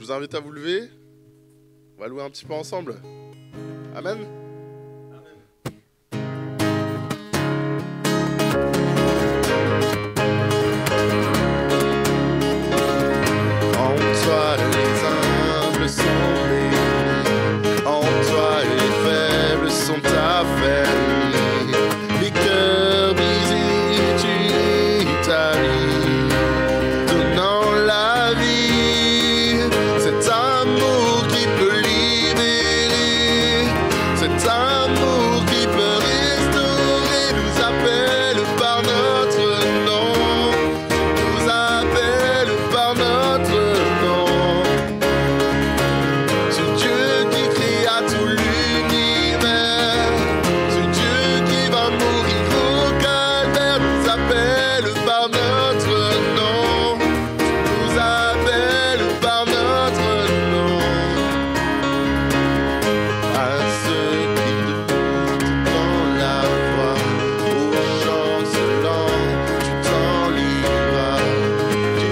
vous invite à vous lever. On va louer un petit peu ensemble. Amen. En toi les humbles sont bénis, en toi les faibles sont affermis. Les cœurs brisés, tu établis, donnant la vie. Cet amour qui peut libérer, cet amour qui peut restaurer, nous appelle par notre nom, nous appelle par notre nom. Ce Dieu qui créa tout l'univers, ce Dieu qui va mourir au calvaire, nous appelle par notre nom, nous appelle par notre nom. À ceux qui doutent dans la foi, aux chancelants, tu t'en livras, tu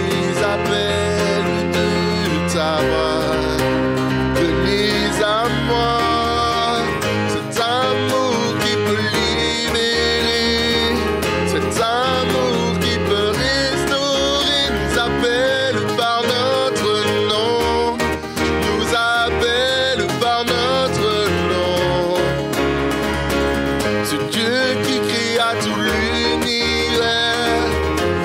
les appelles de ta voix. Venez à moi, cet amour qui peut libérer, cet amour qui peut restaurer, nous appelle par notre nom, nous appelle par notre nom. Ce Dieu qui créa tout l'univers,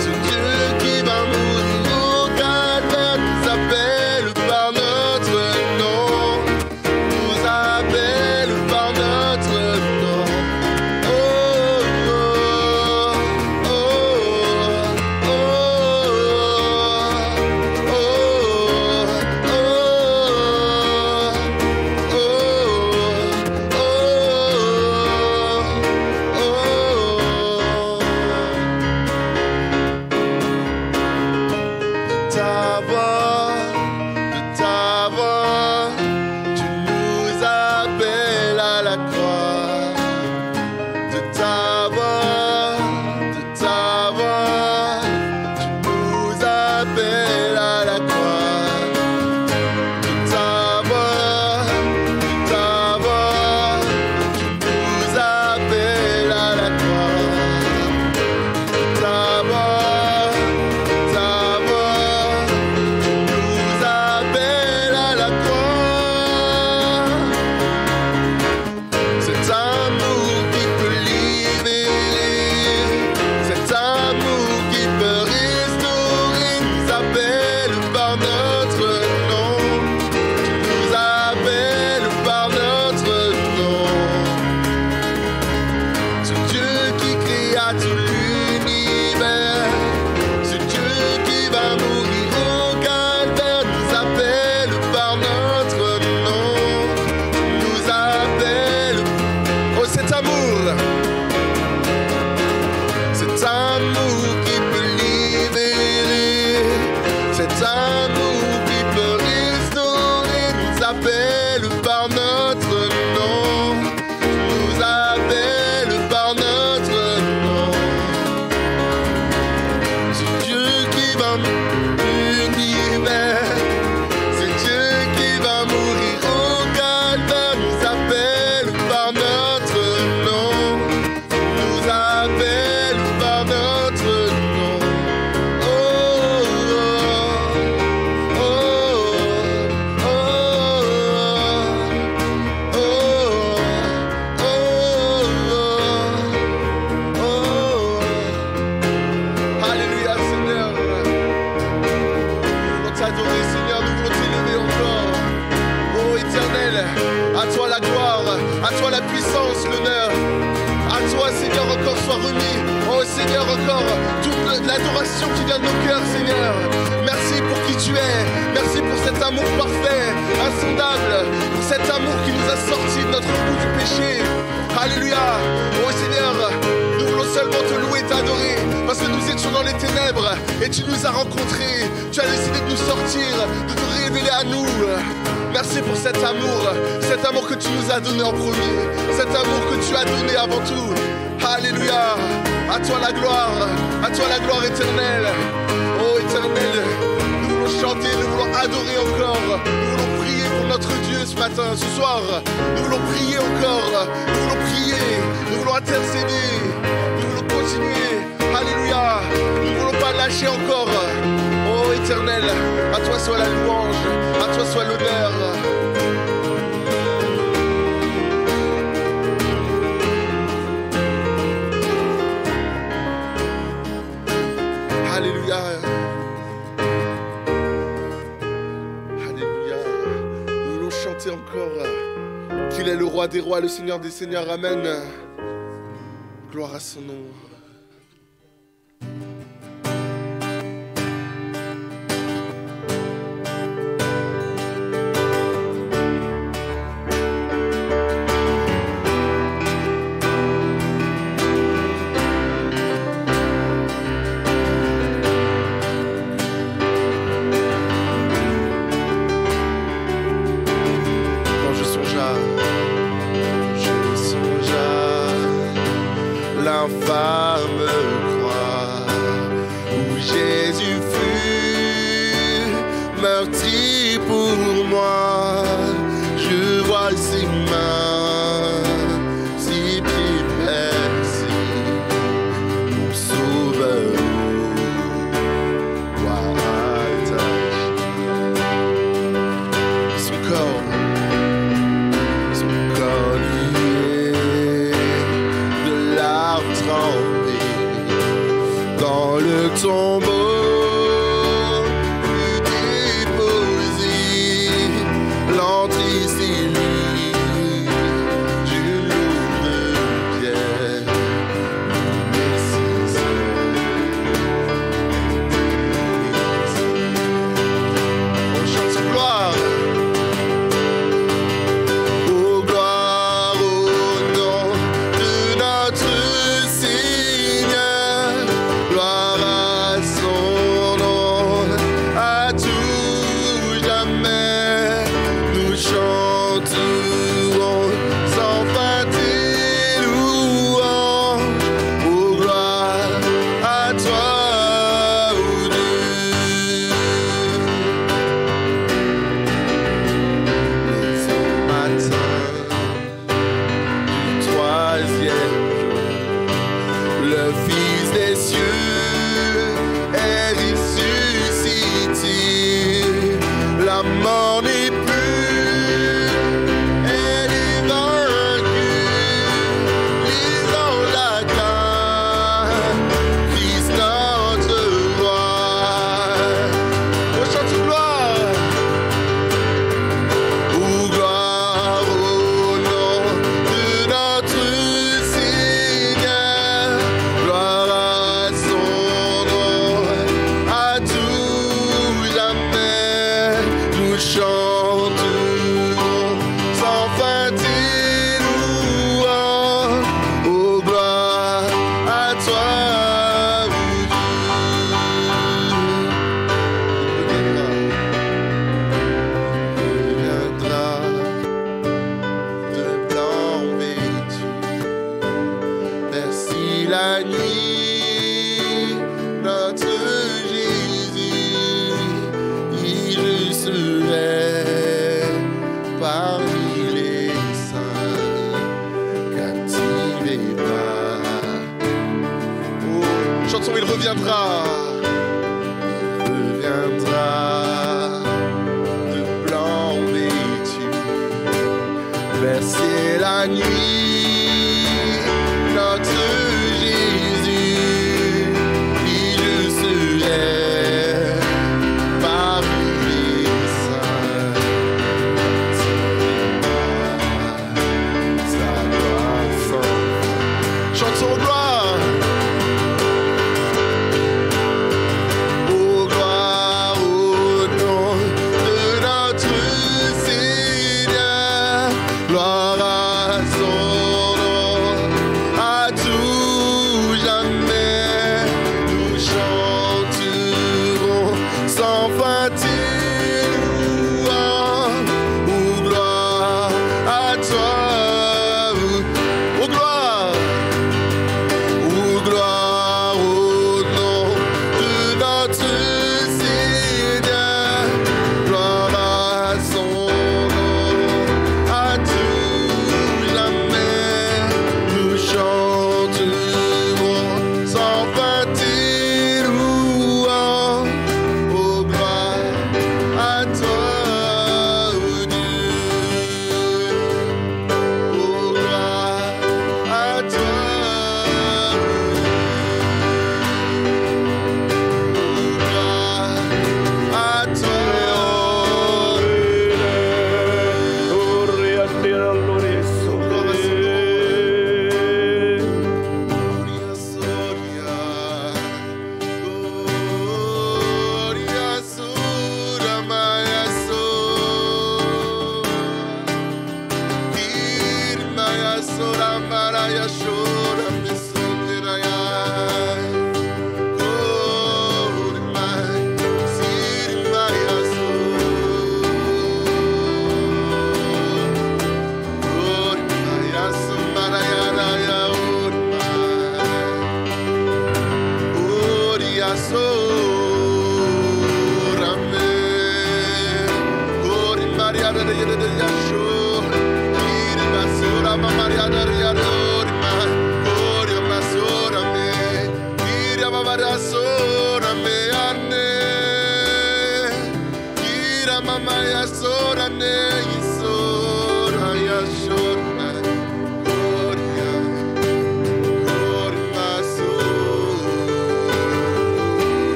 ce Dieu qui va mourir au calvaire, nous appelle par notre nom, nous appelle par notre nom. Oh, oh, oh, oh, de ta voix, tu nous appelles à la croix. De ta voix, tu nous appelles à la croix. De ta voix, tu nous appelles à la croix. De ta voix, nous appelle à la croix. Cet amour qui peut libérer, cet amour qui peut restaurer, nous appelle par notre nom, nous appelle par notre nom. Ce Dieu qui créa tout l'univers, ce Dieu qui va mourir au calvaire, nous appelle par notre nom, nous appelle. Oh, cet amour qui peut libérer, cet amour qui peut restaurer, nous appelle par notre nom, nous appelle par notre nom. C'est Dieu qui va l'univers, c'est Dieu qui va mourir au calvaire, nous appelle par notre nom, nous appelle par notre nom. Oh, oh, oh, oh, oh, oh. Alléluia Seigneur, nous voulons t'adorer Seigneur, nous voulons t'élever encore. Oh Éternel, à toi la gloire, à toi la puissance, l'honneur. À toi Seigneur encore soit remis. Oh Seigneur encore toute l'adoration qui vient de nos cœurs Seigneur. Merci pour qui tu es, merci pour cet amour parfait, insondable, pour cet amour qui nous a sortis de notre bout du péché. Alléluia. Oh Seigneur, nous voulons seulement te louer, t'adorer, parce que nous étions dans les ténèbres et tu nous as rencontrés. Tu as décidé de nous sortir, de te révéler à nous. Merci pour cet amour que tu nous as donné en premier, cet amour que tu as donné avant tout. Alléluia. À toi la gloire éternelle. Oh éternel, nous voulons voulons chanter, nous voulons adorer encore. Nous voulons prier pour notre Dieu ce matin, ce soir. Nous voulons prier encore. Nous voulons prier. Nous voulons intercéder. Nous voulons continuer. Alléluia. Nous ne voulons pas lâcher encore. Oh Éternel, à toi soit la louange. À toi soit l'honneur. Alléluia. Alléluia. Nous voulons chanter encore qu'il est le roi des rois, le Seigneur des seigneurs. Amen. Gloire à son nom. L'infâme croix où Jésus fut meurtri pour moi. Je vois ses mains, ses pieds percés, mon sauveur doit attacher son corps lié de larmes trempées dans le tombeau. La nuit, notre Jésus, il serait parmi les saints, captivé par. Oh, chanson, il reviendra, de blanc vêtu, verser la nuit. Gloire à son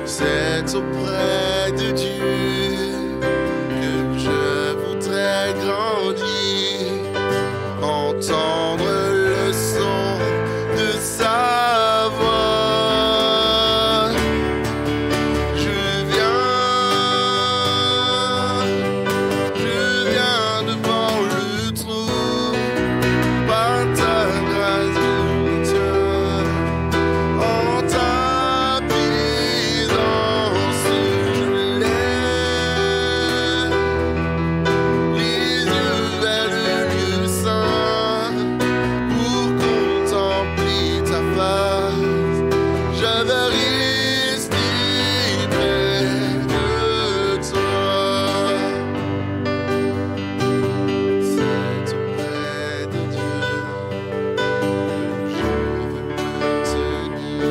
C'est auprès de Dieu que je voudrais grandir, entendre le son de sa voix. Je viens devant le trône, par ta grâce je tiens, en ta présence je lève les yeux vers le lieu saint pour contempler ta face. Je veux rester près de toi. C'est auprès de Dieu que je veux me tenir.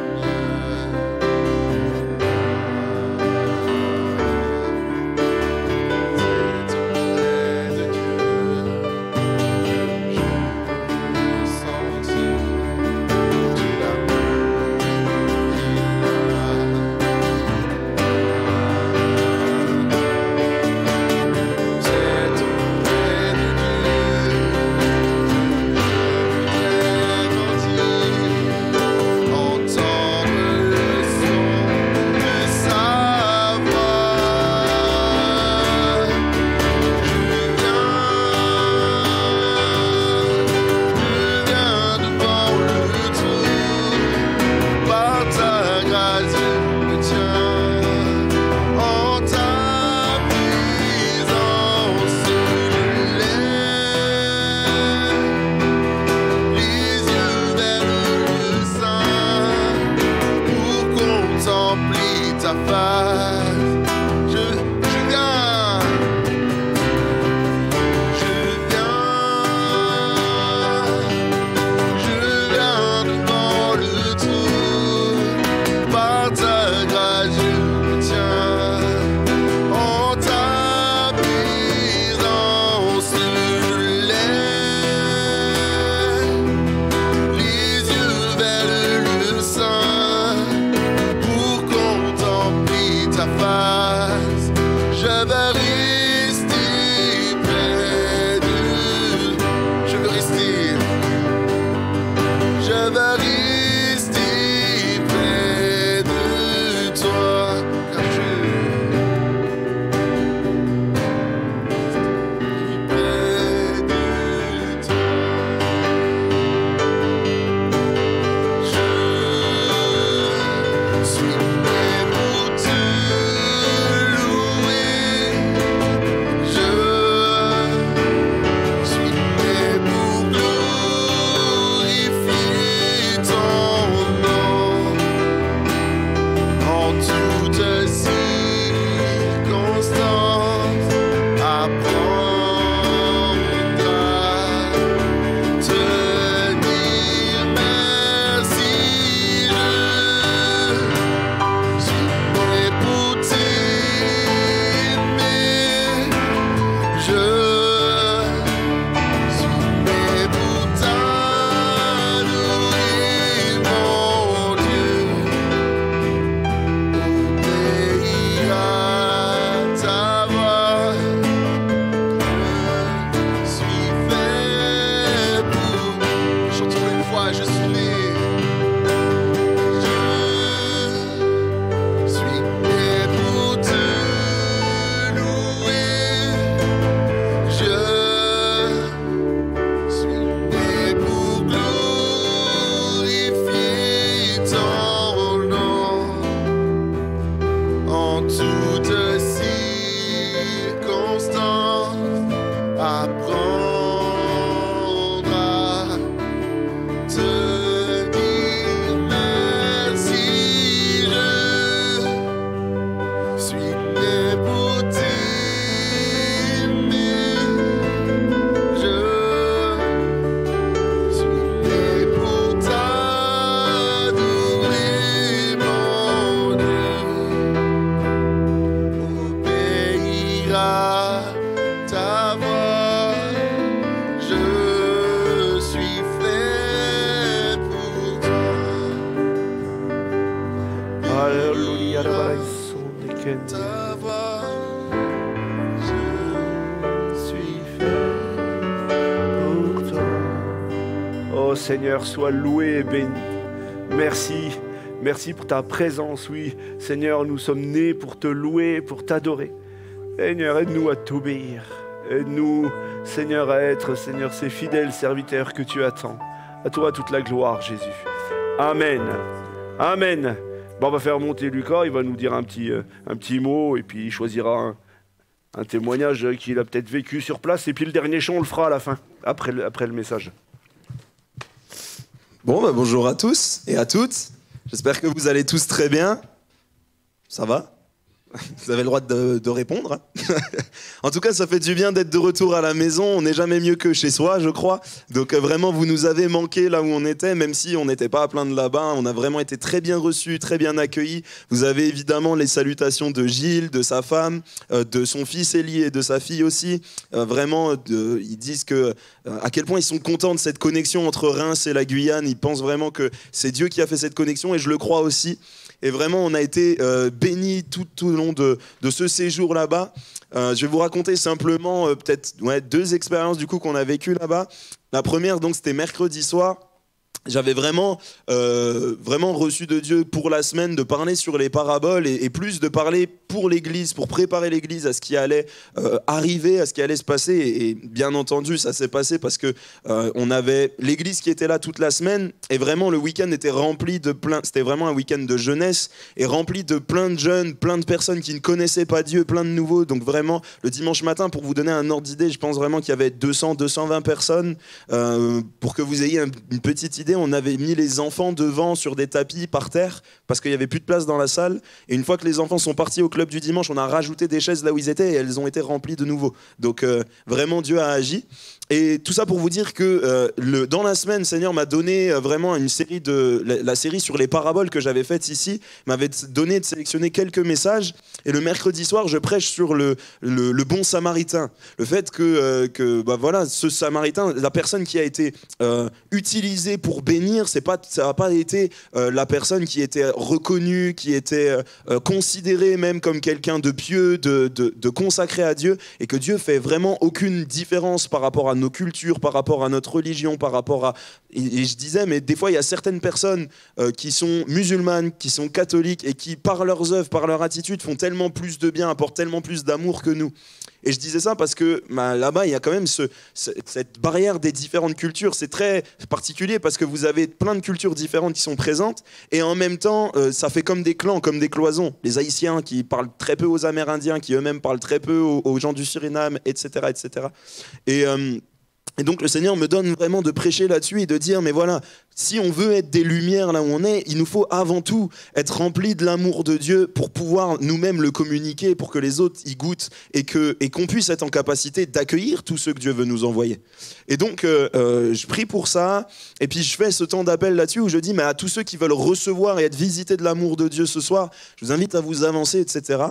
Seigneur, c'est auprès de Dieu que je veux sentir tout l'amour qu'il a. C'est auprès de Dieu que je voudrais grandir, entendre le son de sa voix. Je viens devant le trône, par ta grâce je me tiens, en ta présence je lève les yeux vers le sein pour contempler ta face. Je viens devant le trône, par ta grâce je me tiens, en ta présence je lève les yeux vers le sein pour contempler ta face. Je veux rester près de. Je veux rester. Je veux rester près de toi, car je suis près de toi. Je suis prêt pour te louer. Je suis prêt pour glorifier ton nom. Alléluia. ta voix. Je suis fait pour toi. Oh Seigneur, sois loué et béni. Merci. Merci pour ta présence, oui. Seigneur, nous sommes nés pour te louer, pour t'adorer. Seigneur, aide-nous à t'obéir. Aide-nous, Seigneur, à être, Seigneur, ces fidèles serviteurs que tu attends. À toi toute la gloire, Jésus. Amen. Amen. Bon, on va faire monter Lucas, il va nous dire un petit mot, et puis il choisira un témoignage qu'il a peut-être vécu sur place, et puis le dernier chant, on le fera à la fin, après le message. Bon, bah, bonjour à tous et à toutes. J'espère que vous allez tous très bien. Ça va ? Vous avez le droit de répondre. En tout cas, ça fait du bien d'être de retour à la maison. On n'est jamais mieux que chez soi, je crois. Donc vraiment, vous nous avez manqué là où on était, même si on n'était pas à plaindre là-bas. On a vraiment été très bien reçus, très bien accueillis. Vous avez évidemment les salutations de Gilles, de sa femme, de son fils Élie et de sa fille aussi. Vraiment, ils disent à quel point ils sont contents de cette connexion entre Reims et la Guyane. Ils pensent vraiment que c'est Dieu qui a fait cette connexion, et je le crois aussi. Et vraiment, on a été bénis tout au long de ce séjour là-bas. Je vais vous raconter simplement peut-être 2 expériences du coup qu'on a vécues là-bas. La première, donc, c'était mercredi soir. J'avais vraiment reçu de Dieu pour la semaine de parler sur les paraboles et plus de parler pour l'Église, pour préparer l'Église à ce qui allait arriver, à ce qui allait se passer. Et bien entendu, ça s'est passé parce que on avait l'Église qui était là toute la semaine, et vraiment le week-end était rempli de plein. C'était vraiment un week-end de jeunesse et rempli de plein de jeunes, plein de personnes qui ne connaissaient pas Dieu, plein de nouveaux. Donc vraiment, le dimanche matin, pour vous donner un ordre d'idée, je pense vraiment qu'il y avait 200-220 personnes. Pour que vous ayez une petite idée, on avait mis les enfants devant sur des tapis par terre parce qu'il n'y avait plus de place dans la salle. Et une fois que les enfants sont partis au club du dimanche, on a rajouté des chaises là où ils étaient et elles ont été remplies de nouveau. Donc vraiment, Dieu a agi. Et tout ça pour vous dire que dans la semaine, le Seigneur m'a donné vraiment une série la série sur les paraboles que j'avais faites ici, m'avait donné de sélectionner quelques messages. Et le mercredi soir, je prêche sur le bon samaritain. Le fait que voilà, ce samaritain, la personne qui a été utilisée pour bénir, ça n'a pas été la personne qui était reconnue, qui était considérée même comme quelqu'un de pieux, de consacré à Dieu, et que Dieu fait vraiment aucune différence par rapport à nos cultures, par rapport à notre religion, par rapport à... Et je disais, mais des fois, il y a certaines personnes qui sont musulmanes, qui sont catholiques, et qui, par leurs œuvres, par leur attitude, font tellement plus de bien, apportent tellement plus d'amour que nous. Et je disais ça parce que là-bas, il y a quand même cette barrière des différentes cultures. C'est très particulier parce que vous avez plein de cultures différentes qui sont présentes, et en même temps, ça fait comme des clans, comme des cloisons. Les Haïtiens qui parlent très peu aux Amérindiens, qui eux-mêmes parlent très peu aux gens du Suriname, etc. etc. Et donc le Seigneur me donne vraiment de prêcher là-dessus et de dire, mais voilà, si on veut être des lumières là où on est, il nous faut avant tout être remplis de l'amour de Dieu pour pouvoir nous-mêmes le communiquer, pour que les autres y goûtent et qu'on puisse être en capacité d'accueillir tous ceux que Dieu veut nous envoyer. Et donc je prie pour ça, et puis je fais ce temps d'appel là-dessus où je dis, mais à tous ceux qui veulent recevoir et être visités de l'amour de Dieu ce soir, je vous invite à vous avancer, etc.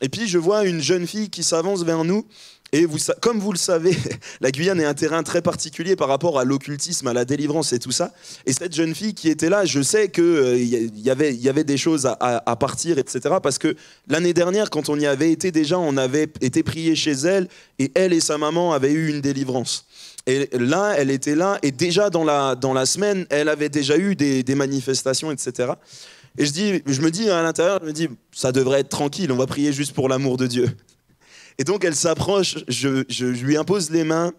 Et puis je vois une jeune fille qui s'avance vers nous. Et comme vous le savez, la Guyane est un terrain très particulier par rapport à l'occultisme, à la délivrance et tout ça. Et cette jeune fille qui était là, je sais qu'il y avait des choses à partir, etc. Parce que l'année dernière, quand on y avait été déjà, on avait été prié chez elle, et elle et sa maman avaient eu une délivrance. Et là, elle était là, et déjà dans la semaine, elle avait déjà eu des manifestations, etc. Et je me dis à l'intérieur, ça devrait être tranquille, on va prier juste pour l'amour de Dieu. Et donc elle s'approche, je lui impose les mains.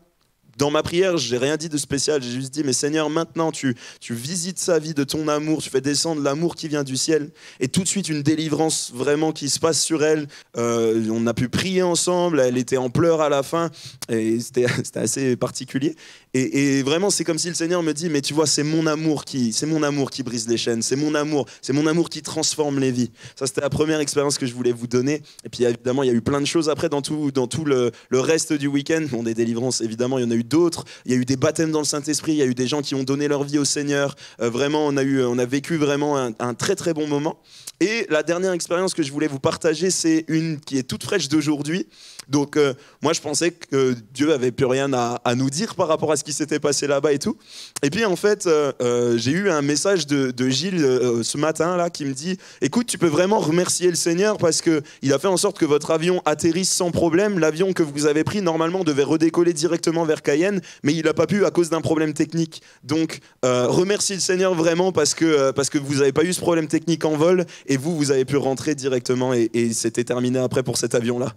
Dans ma prière, je n'ai rien dit de spécial, j'ai juste dit, mais Seigneur, maintenant tu visites sa vie de ton amour, tu fais descendre l'amour qui vient du ciel, et tout de suite une délivrance vraiment qui se passe sur elle. On a pu prier ensemble, elle était en pleurs à la fin, et c'était assez particulier. Et vraiment, c'est comme si le Seigneur me dit, mais tu vois, c'est mon amour qui brise les chaînes, c'est mon amour qui transforme les vies. Ça, c'était la première expérience que je voulais vous donner. Et puis évidemment, il y a eu plein de choses après dans tout le reste du week-end. Bon, des délivrances, évidemment, il y en a eu d'autres. Il y a eu des baptêmes dans le Saint-Esprit, il y a eu des gens qui ont donné leur vie au Seigneur. Vraiment, on a vécu vraiment un très très bon moment. Et la dernière expérience que je voulais vous partager, c'est une qui est toute fraîche d'aujourd'hui. Donc moi, je pensais que Dieu avait plus rien à nous dire par rapport à ce ce qui s'était passé là-bas et tout. Et puis en fait, j'ai eu un message de Gilles ce matin là qui me dit « Écoute, tu peux vraiment remercier le Seigneur parce qu'il a fait en sorte que votre avion atterrisse sans problème. L'avion que vous avez pris, normalement, devait redécoller directement vers Cayenne, mais il n'a pas pu à cause d'un problème technique. Donc, remercie le Seigneur vraiment parce que vous n'avez pas eu ce problème technique en vol et vous avez pu rentrer directement et c'était terminé après pour cet avion-là. »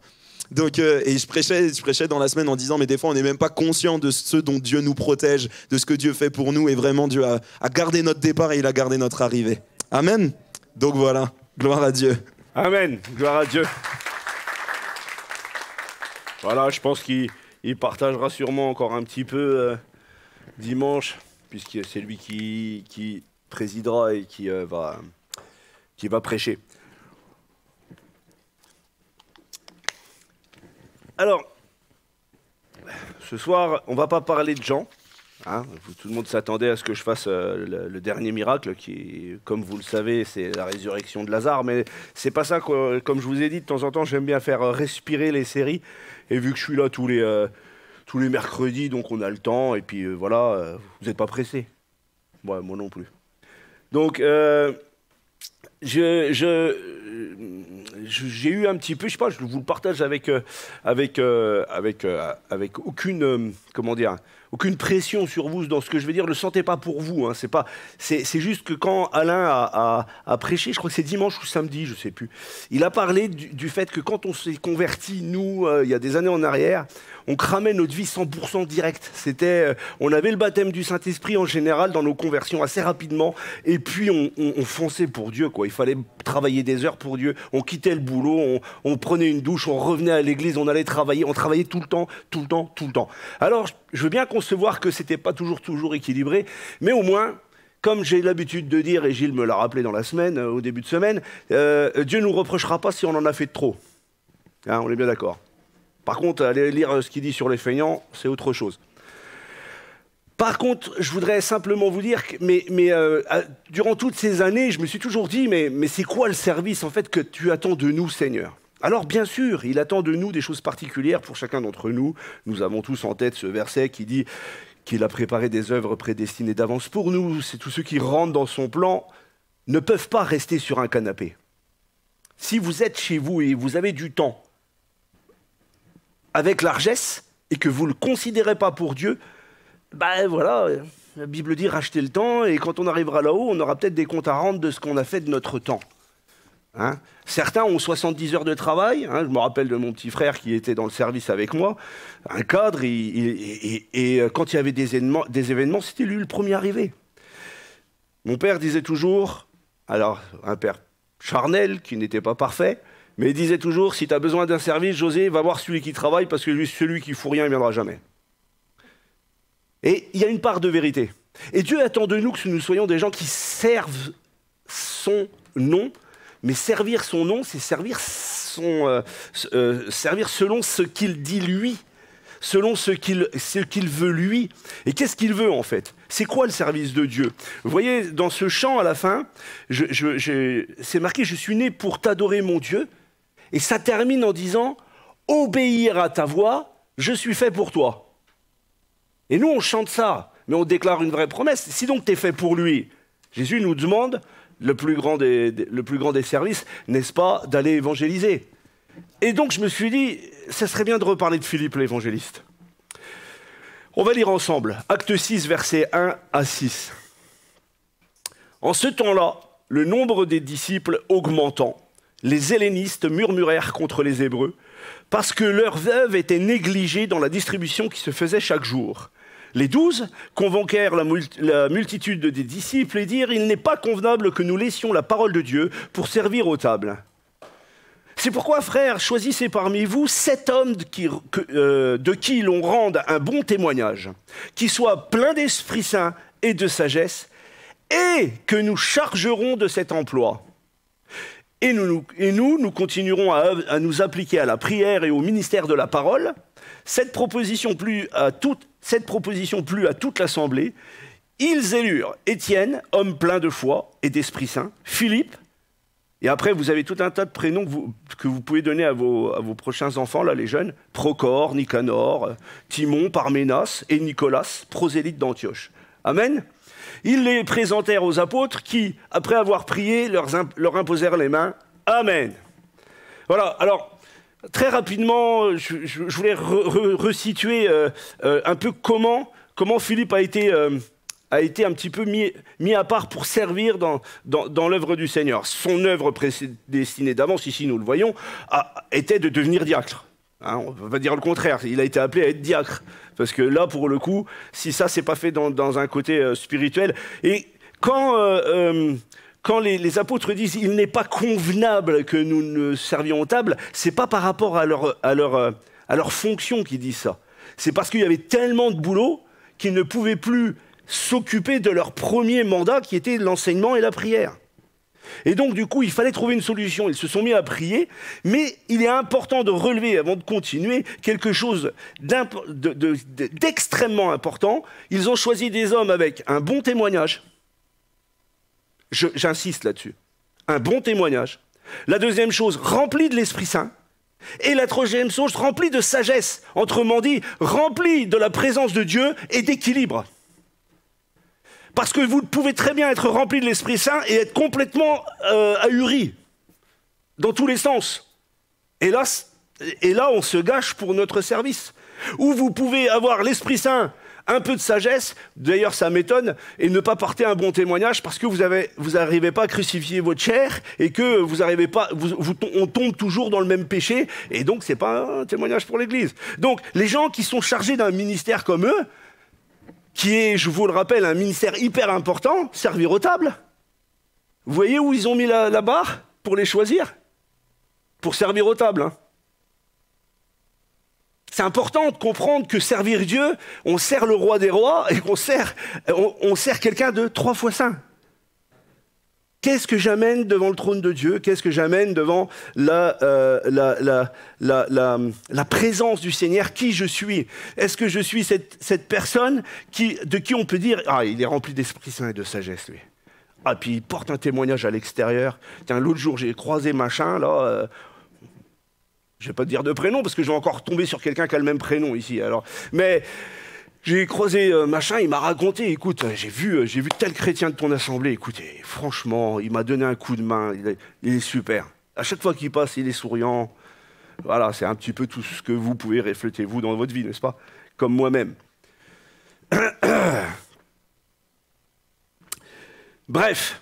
Donc, et je prêchais dans la semaine en disant, mais des fois, on n'est même pas conscient de ce dont Dieu nous protège, de ce que Dieu fait pour nous, et vraiment, Dieu a gardé notre départ et il a gardé notre arrivée. Amen. Donc voilà, gloire à Dieu. Amen, gloire à Dieu. Voilà, je pense qu'il partagera sûrement encore un petit peu dimanche, puisque c'est lui qui présidera et qui va prêcher. Alors, ce soir, on ne va pas parler de Jean. Hein, tout le monde s'attendait à ce que je fasse le dernier miracle, qui, comme vous le savez, c'est la résurrection de Lazare. Mais c'est pas ça, comme je vous ai dit, de temps en temps, j'aime bien faire respirer les séries. Et vu que je suis là tous les mercredis, donc on a le temps. Et puis voilà, vous n'êtes pas pressés. Ouais, moi non plus. Donc, j'ai eu un petit peu, je sais pas, je vous le partage avec aucune pression sur vous dans ce que je vais dire. Ne le sentez pas pour vous, hein, c'est juste que quand Alain a prêché, je crois que c'est dimanche ou samedi, je sais plus, il a parlé du fait que quand on s'est converti, nous, il y a des années en arrière, on cramait notre vie 100% direct. On avait le baptême du Saint-Esprit en général dans nos conversions assez rapidement, et puis on fonçait pour Dieu, quoi. Il fallait travailler des heures pour Dieu. On quittait le boulot, on prenait une douche, on revenait à l'église, on allait travailler, on travaillait tout le temps. Alors, je veux bien concevoir que c'était pas toujours équilibré, mais au moins, comme j'ai l'habitude de dire, et Gilles me l'a rappelé dans la semaine, au début de semaine, Dieu nous reprochera pas si on en a fait de trop. Hein, on est bien d'accord. Par contre, aller lire ce qu'il dit sur les feignants, c'est autre chose. Par contre, je voudrais simplement vous dire que durant toutes ces années, je me suis toujours dit, mais c'est quoi le service en fait que tu attends de nous, Seigneur ? Alors bien sûr, il attend de nous des choses particulières pour chacun d'entre nous. Nous avons tous en tête ce verset qui dit qu'il a préparé des œuvres prédestinées d'avance pour nous. C'est tous ceux qui rentrent dans son plan ne peuvent pas rester sur un canapé. Si vous êtes chez vous et vous avez du temps, avec largesse, et que vous ne le considérez pas pour Dieu, ben voilà, la Bible dit rachetez le temps, et quand on arrivera là-haut, on aura peut-être des comptes à rendre de ce qu'on a fait de notre temps. Hein, certains ont 70 heures de travail, hein, je me rappelle de mon petit frère qui était dans le service avec moi, un cadre, et quand il y avait des événements, c'était lui le premier arrivé. Mon père disait toujours, alors un père charnel qui n'était pas parfait, mais il disait toujours, si tu as besoin d'un service, José, va voir celui qui travaille, parce que lui, celui qui ne fout rien, il ne viendra jamais. Et il y a une part de vérité. Et Dieu attend de nous que nous soyons des gens qui servent son nom, mais servir son nom, c'est servir selon ce qu'il dit lui, selon ce qu'il veut lui. Et qu'est-ce qu'il veut en fait ? C'est quoi le service de Dieu ? Vous voyez, dans ce chant à la fin, c'est marqué « Je suis né pour t'adorer mon Dieu ». Et ça termine en disant « Obéir à ta voix, je suis fait pour toi ». Et nous, on chante ça, mais on déclare une vraie promesse. Si donc tu es fait pour lui, Jésus nous demande, le plus grand des services, n'est-ce pas, d'aller évangéliser. Et donc je me suis dit, ça serait bien de reparler de Philippe l'évangéliste. On va lire ensemble, Acte 6, versets 1 à 6. En ce temps-là, le nombre des disciples augmentant, les hellénistes murmurèrent contre les Hébreux, parce que leurs veuves étaient négligées dans la distribution qui se faisait chaque jour. Les 12 convoquèrent la multitude des disciples et dirent « Il n'est pas convenable que nous laissions la parole de Dieu pour servir aux tables. C'est pourquoi, frères, choisissez parmi vous 7 hommes de qui l'on rende un bon témoignage, qui soient pleins d'Esprit Saint et de sagesse, et que nous chargerons de cet emploi. Et nous continuerons à nous appliquer à la prière et au ministère de la parole. » Cette proposition plut à toute l'assemblée. Ils élurent Étienne, homme plein de foi et d'Esprit Saint, Philippe, Et après, vous avez tout un tas de prénoms que vous pouvez donner à vos prochains enfants, là, les jeunes. Procor, Nicanor, Timon, Parménas et Nicolas, prosélytes d'Antioche. Amen. Ils les présentèrent aux apôtres qui, après avoir prié, leur imposèrent les mains. Amen. Voilà, alors, très rapidement, je voulais resituer un peu comment Philippe a été un petit peu mis à part pour servir dans l'œuvre du Seigneur. Son œuvre prédestinée d'avance, ici nous le voyons, était de devenir diacre. Hein, on va dire le contraire, il a été appelé à être diacre. Parce que là, pour le coup, si ça, c'est pas fait dans un côté spirituel... Et quand les apôtres disent « il n'est pas convenable que nous ne servions aux tables », c'est pas par rapport à leur fonction qu'ils disent ça. C'est parce qu'il y avait tellement de boulot qu'ils ne pouvaient plus s'occuper de leur premier mandat qui était l'enseignement et la prière. Et donc, du coup, il fallait trouver une solution. Ils se sont mis à prier, mais il est important de relever, avant de continuer, quelque chose d'extrêmement important. Ils ont choisi des hommes avec un bon témoignage. J'insiste là-dessus. Un bon témoignage. La deuxième chose, rempli de l'Esprit Saint. Et la troisième chose, rempli de sagesse. Autrement dit, rempli de la présence de Dieu et d'équilibre. Parce que vous pouvez très bien être rempli de l'Esprit Saint et être complètement ahuri, dans tous les sens. Et là, on se gâche pour notre service. Ou vous pouvez avoir l'Esprit Saint, un peu de sagesse, d'ailleurs ça m'étonne, et ne pas porter un bon témoignage parce que vous n'arrivez pas à crucifier votre chair et que vous n'arrivez pas, on tombe toujours dans le même péché, et donc c'est pas un témoignage pour l'Église. Donc les gens qui sont chargés d'un ministère comme eux, qui est, je vous le rappelle, un ministère hyper important, servir aux tables. Vous voyez où ils ont mis la barre pour les choisir? Pour servir aux tables. Hein. C'est important de comprendre que servir Dieu, on sert le roi des rois et on sert quelqu'un de 3 fois saint. Qu'est-ce que j'amène devant le trône de Dieu? Qu'est-ce que j'amène devant la présence du Seigneur? Qui je suis? Est-ce que je suis cette personne de qui on peut dire « Ah, il est rempli d'Esprit Saint et de sagesse, lui. » Ah, puis il porte un témoignage à l'extérieur. Tiens, l'autre jour, j'ai croisé machin, là... je ne vais pas te dire de prénom, parce que je vais encore tomber sur quelqu'un qui a le même prénom ici. Alors. Mais... j'ai croisé machin, il m'a raconté, écoute, j'ai vu tel chrétien de ton assemblée, écoutez, franchement, il m'a donné un coup de main, il est super. À chaque fois qu'il passe, il est souriant. Voilà, c'est un petit peu tout ce que vous pouvez refléter, vous, dans votre vie, n'est-ce pas? Comme moi-même. Bref,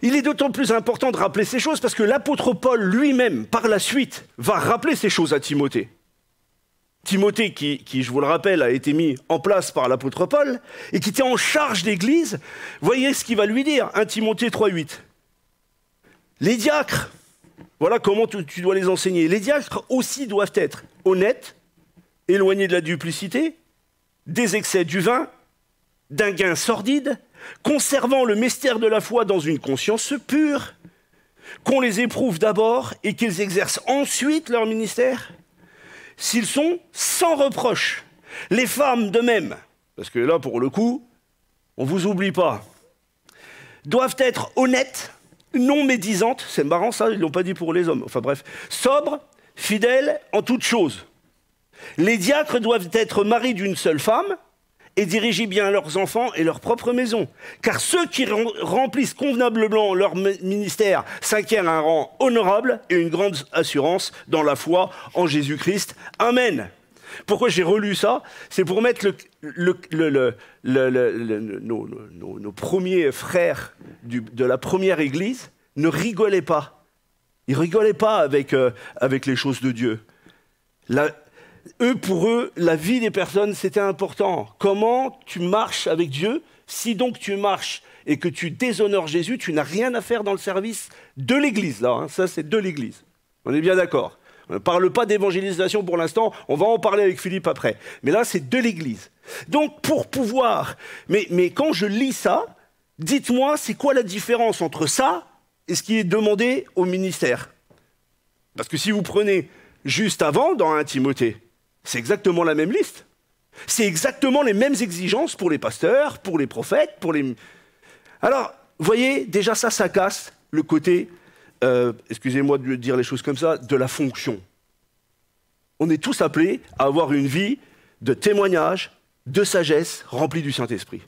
il est d'autant plus important de rappeler ces choses parce que l'apôtre Paul lui-même, par la suite, va rappeler ces choses à Timothée. Timothée, qui, je vous le rappelle, a été mis en place par l'apôtre Paul et qui était en charge d'Église, voyez ce qu'il va lui dire, 1 Timothée 3,8. Les diacres, voilà comment tu dois les enseigner. Les diacres aussi doivent être honnêtes, éloignés de la duplicité, des excès du vin, d'un gain sordide, conservant le mystère de la foi dans une conscience pure, qu'on les éprouve d'abord et qu'ils exercent ensuite leur ministère. S'ils sont sans reproche, les femmes de même, parce que là, pour le coup, on ne vous oublie pas, doivent être honnêtes, non médisantes, c'est marrant ça, ils ne l'ont pas dit pour les hommes, enfin bref, sobres, fidèles en toutes choses. Les diacres doivent être maris d'une seule femme et diriger bien leurs enfants et leur propre maison. Car ceux qui remplissent convenablement leur ministère s'acquièrent un rang honorable et une grande assurance dans la foi en Jésus-Christ. Amen. Pourquoi j'ai relu ça? C'est pour mettre nos premiers frères de la première église ne rigolaient pas. Ils ne rigolaient pas avec les choses de Dieu. Pour eux, la vie des personnes, c'était important. Comment tu marches avec Dieu? Si donc tu marches et que tu déshonores Jésus, tu n'as rien à faire dans le service de l'Église. Là, hein. Ça, c'est de l'Église. On est bien d'accord. On ne parle pas d'évangélisation pour l'instant. On va en parler avec Philippe après. Mais là, c'est de l'Église. Donc, pour pouvoir... Mais quand je lis ça, dites-moi, c'est quoi la différence entre ça et ce qui est demandé au ministère? Parce que si vous prenez juste avant, dans 1 Timothée, c'est exactement la même liste. C'est exactement les mêmes exigences pour les pasteurs, pour les prophètes, pour les... Alors, vous voyez, déjà ça casse le côté excusez-moi de dire les choses comme ça, de la fonction. On est tous appelés à avoir une vie de témoignage, de sagesse, remplie du Saint-Esprit.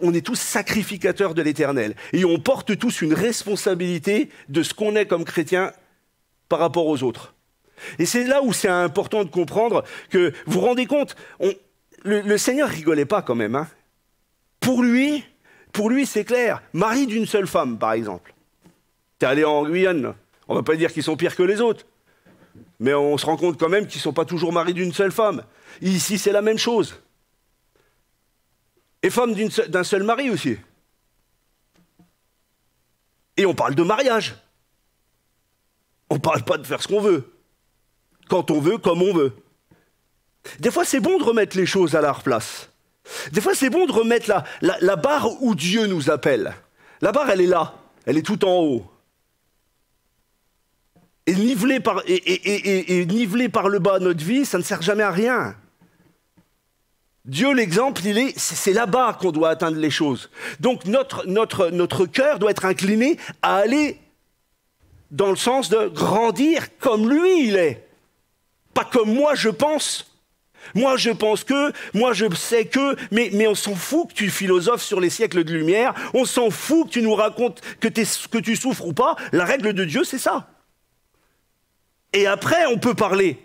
On est tous sacrificateurs de l'Éternel. Et on porte tous une responsabilité de ce qu'on est comme chrétien par rapport aux autres. Et c'est là où c'est important de comprendre que, vous vous rendez compte, le Seigneur rigolait pas quand même. Hein. Pour lui, c'est clair. Mari d'une seule femme, par exemple. T'es allé en Guyane, on va pas dire qu'ils sont pires que les autres. Mais on se rend compte quand même qu'ils ne sont pas toujours maris d'une seule femme. Ici, c'est la même chose. Et femme d'un seul mari aussi. Et on parle de mariage. On ne parle pas de faire ce qu'on veut. Quand on veut, comme on veut. Des fois, c'est bon de remettre les choses à leur place. Des fois, c'est bon de remettre la barre où Dieu nous appelle. La barre, elle est là. Elle est tout en haut. Et niveler par le bas notre vie, ça ne sert jamais à rien. Dieu, l'exemple, c'est là-bas qu'on doit atteindre les choses. Donc notre cœur doit être incliné à aller dans le sens de grandir comme lui il est. Pas comme moi je pense. Moi je pense que, moi je sais que, mais on s'en fout que tu philosophes sur les siècles de lumière, on s'en fout que tu nous racontes que tu souffres ou pas. La règle de Dieu, c'est ça. Et après, on peut parler.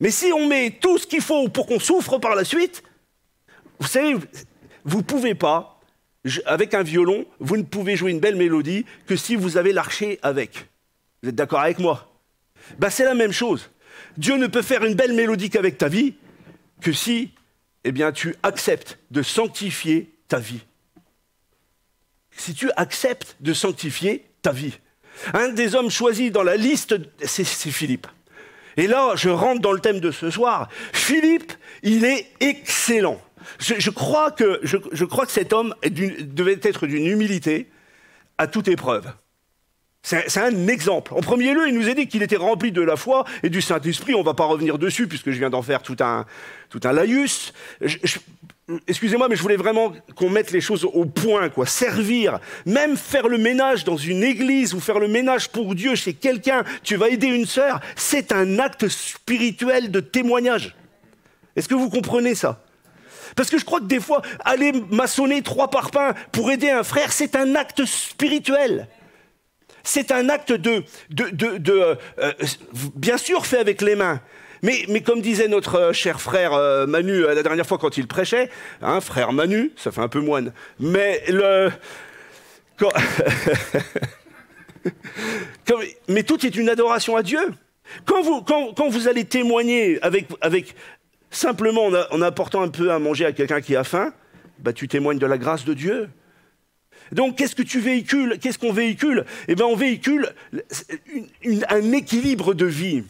Mais si on met tout ce qu'il faut pour qu'on souffre par la suite, vous savez, vous ne pouvez pas, avec un violon, vous ne pouvez jouer une belle mélodie que si vous avez l'archet avec. Vous êtes d'accord avec moi? C'est la même chose. Dieu ne peut faire une belle mélodie qu'avec ta vie que si tu acceptes de sanctifier ta vie. Si tu acceptes de sanctifier ta vie. Un des hommes choisis dans la liste, c'est Philippe. Et là, je rentre dans le thème de ce soir. Philippe, il est excellent. Je crois que cet homme devait être d'une humilité à toute épreuve. C'est un exemple. En premier lieu, il nous a dit qu'il était rempli de la foi et du Saint-Esprit. On ne va pas revenir dessus puisque je viens d'en faire tout un laïus. Excusez-moi, mais je voulais vraiment qu'on mette les choses au point, quoi. Servir, même faire le ménage dans une église ou faire le ménage pour Dieu chez quelqu'un, tu vas aider une sœur, c'est un acte spirituel de témoignage. Est-ce que vous comprenez ça? Parce que je crois que des fois, aller maçonner 3 parpaings pour aider un frère, c'est un acte spirituel. C'est un acte bien sûr fait avec les mains. Mais comme disait notre cher frère Manu la dernière fois quand il prêchait, hein, frère Manu, ça fait un peu moine, mais mais tout est une adoration à Dieu. Quand vous allez témoigner avec simplement en apportant un peu à manger à quelqu'un qui a faim, tu témoignes de la grâce de Dieu. Donc, qu'est-ce que tu véhicules? Qu'est-ce qu'on véhicule? On véhicule un équilibre de vie.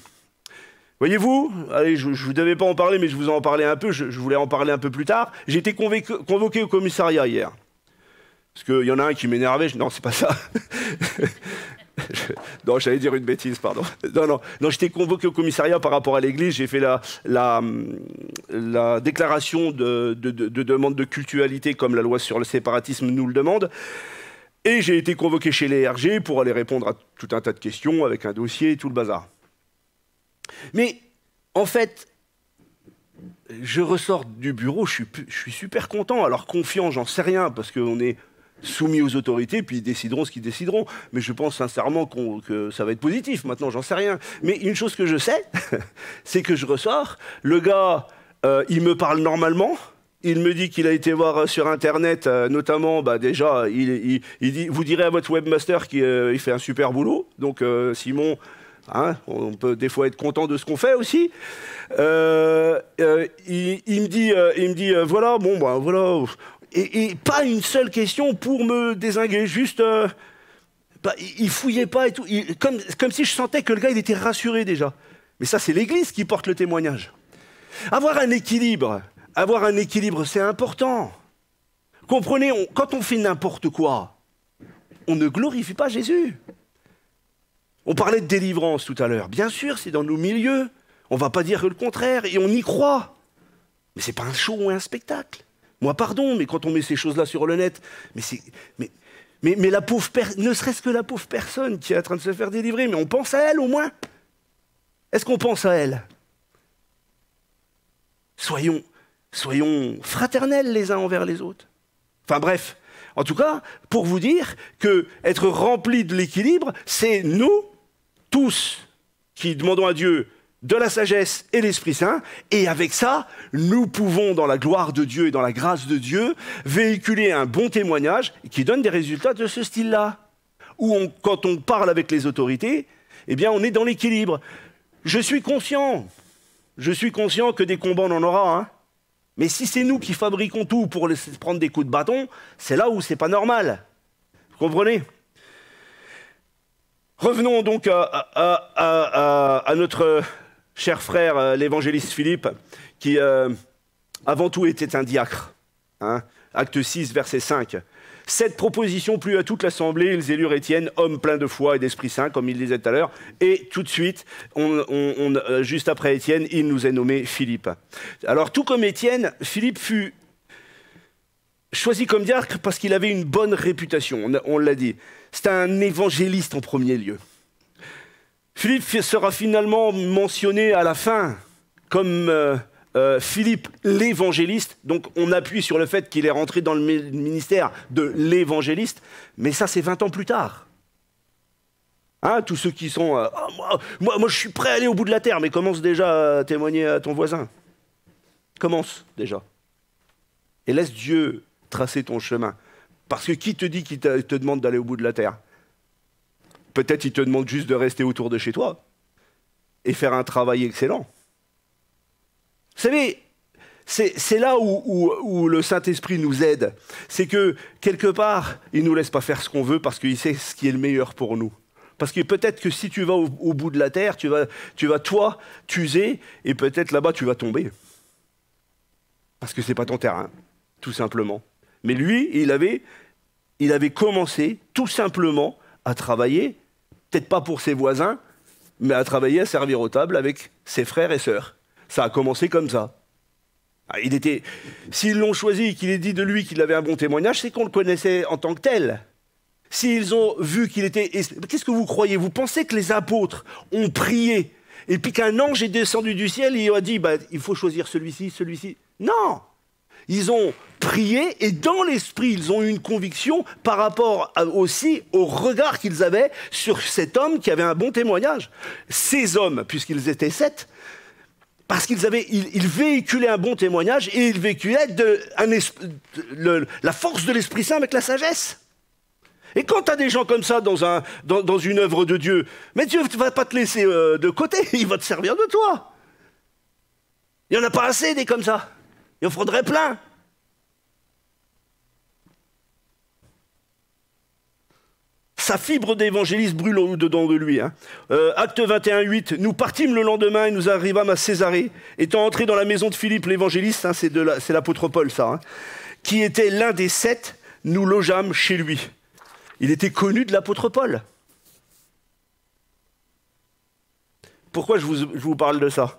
Voyez-vous, allez, je ne devais pas en parler, mais je vous en parlais un peu, je voulais en parler un peu plus tard. J'ai été convoqué au commissariat hier. Parce qu'il y en a un qui m'énervait, non, c'est pas ça. Non, j'allais dire une bêtise, pardon. Non, j'étais convoqué au commissariat par rapport à l'église, j'ai fait la déclaration de demande de cultualité comme la loi sur le séparatisme nous le demande. Et j'ai été convoqué chez les RG pour aller répondre à tout un tas de questions avec un dossier et tout le bazar. Mais en fait, je ressors du bureau, je suis super content, alors confiant, j'en sais rien, parce qu'on est soumis aux autorités, puis ils décideront ce qu'ils décideront. Mais je pense sincèrement que ça va être positif, maintenant, j'en sais rien. Mais une chose que je sais, c'est que je ressors, le gars, il me parle normalement, il me dit qu'il a été voir sur Internet, notamment, déjà, il dit, vous direz à votre webmaster qu'il fait un super boulot, donc Simon... Hein, on peut des fois être content de ce qu'on fait aussi. Il me dit, voilà, voilà. Et pas une seule question pour me dézinguer, juste... il fouillait pas et tout. Comme si je sentais que le gars, il était rassuré déjà. Mais ça, c'est l'Église qui porte le témoignage. Avoir un équilibre, c'est important. Comprenez, quand on fait n'importe quoi, on ne glorifie pas Jésus. On parlait de délivrance tout à l'heure. Bien sûr, c'est dans nos milieux. On ne va pas dire le contraire, et on y croit. Mais ce n'est pas un show ou un spectacle. Moi, pardon, mais quand on met ces choses-là sur le net, mais Mais ne serait-ce que la pauvre personne qui est en train de se faire délivrer, mais on pense à elle au moins. Est-ce qu'on pense à elle? Soyons fraternels les uns envers les autres. Enfin bref, en tout cas, pour vous dire que être rempli de l'équilibre, c'est nous, tous, qui demandons à Dieu de la sagesse et l'Esprit Saint, et avec ça, nous pouvons, dans la gloire de Dieu et dans la grâce de Dieu, véhiculer un bon témoignage qui donne des résultats de ce style-là. Où quand on parle avec les autorités, eh bien, on est dans l'équilibre. Je suis conscient que des combats, on en aura, hein. Mais si c'est nous qui fabriquons tout pour prendre des coups de bâton, c'est là où c'est pas normal. Vous comprenez? Revenons donc à notre cher frère, l'évangéliste Philippe, qui avant tout était un diacre. Hein, Acte 6, verset 5. Cette proposition plut à toute l'assemblée, ils élurent Étienne, homme plein de foi et d'Esprit Saint, comme il disait tout à l'heure, et tout de suite, juste après Étienne, il nous est nommé Philippe. Alors tout comme Étienne, Philippe fut choisi comme diacre parce qu'il avait une bonne réputation, on l'a dit. C'était un évangéliste en premier lieu. Philippe sera finalement mentionné à la fin comme Philippe l'évangéliste, donc on appuie sur le fait qu'il est rentré dans le ministère de l'évangéliste, mais ça c'est 20 ans plus tard. Hein, tous ceux qui sont moi je suis prêt à aller au bout de la terre, mais commence déjà à témoigner à ton voisin. Commence déjà. Et laisse Dieu tracer ton chemin. Parce que qui te dit qu'il te demande d'aller au bout de la terre? Peut-être il te demande juste de rester autour de chez toi et faire un travail excellent. Vous savez, c'est là où le Saint-Esprit nous aide. C'est que, quelque part, il ne nous laisse pas faire ce qu'on veut parce qu'il sait ce qui est le meilleur pour nous. Parce que peut-être que si tu vas au bout de la terre, tu vas toi, t'user, et peut-être là-bas, tu vas tomber. Parce que ce n'est pas ton terrain, tout simplement. Mais lui, il avait commencé, tout simplement, à travailler, peut-être pas pour ses voisins, mais à travailler, à servir aux tables avec ses frères et sœurs. Ça a commencé comme ça. S'ils l'ont choisi et qu'il est dit de lui qu'il avait un bon témoignage, c'est qu'on le connaissait en tant que tel. S'ils ont vu qu'il était... Qu'est-ce que vous croyez? Vous pensez que les apôtres ont prié et puis qu'un ange est descendu du ciel et il a dit il faut choisir celui-ci, celui-ci? Non! Ils ont prié et dans l'esprit, ils ont eu une conviction par rapport aussi au regard qu'ils avaient sur cet homme qui avait un bon témoignage. Ces hommes, puisqu'ils étaient 7, parce qu'ils véhiculaient un bon témoignage et ils véhiculaient la force de l'Esprit Saint avec la sagesse. Et quand tu as des gens comme ça dans une œuvre de Dieu, mais Dieu ne va pas te laisser de côté, il va te servir de toi. Il n'y en a pas assez des comme ça. Il en faudrait plein. Sa fibre d'évangéliste brûle au-dedans de lui. Hein. Acte 21, 8, nous partîmes le lendemain et nous arrivâmes à Césarée. Étant entrés dans la maison de Philippe l'évangéliste, hein, c'est l'apôtre Paul ça, hein, qui était l'un des 7, nous logeâmes chez lui. Il était connu de l'apôtre Paul. Pourquoi je vous parle de ça?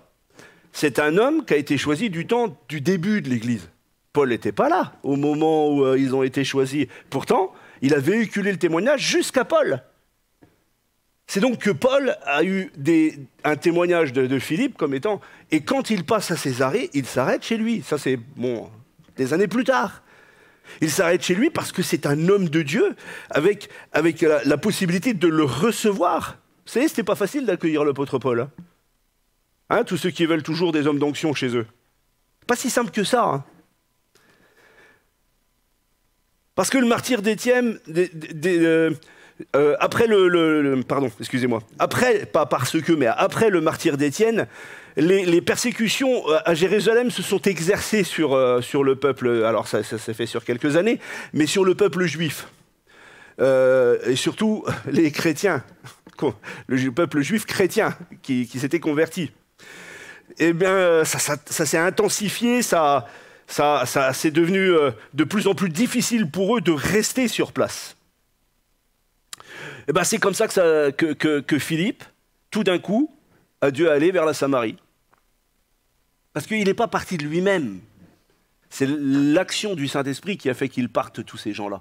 C'est un homme qui a été choisi du début de l'Église. Paul n'était pas là au moment où ils ont été choisis. Pourtant, il a véhiculé le témoignage jusqu'à Paul. C'est donc que Paul a eu un témoignage de Philippe comme étant... Et quand il passe à Césarée, il s'arrête chez lui. Ça, c'est des années plus tard. Il s'arrête chez lui parce que c'est un homme de Dieu avec la possibilité de le recevoir. Vous savez, c'était pas facile d'accueillir l'apôtre Paul. Hein, tous ceux qui veulent toujours des hommes d'onction chez eux. Pas si simple que ça. Hein. Parce que le martyre d'Étienne, après après le martyre d'Étienne, les persécutions à Jérusalem se sont exercées sur le peuple, alors ça s'est fait sur quelques années, mais sur le peuple juif. Et surtout les chrétiens, le peuple juif chrétien qui s'était converti. Eh bien, ça s'est intensifié, c'est devenu de plus en plus difficile pour eux de rester sur place. Et ben, c'est comme ça que Philippe, tout d'un coup, a dû aller vers la Samarie. Parce qu'il n'est pas parti de lui-même. C'est l'action du Saint-Esprit qui a fait qu'ils partent, tous ces gens-là.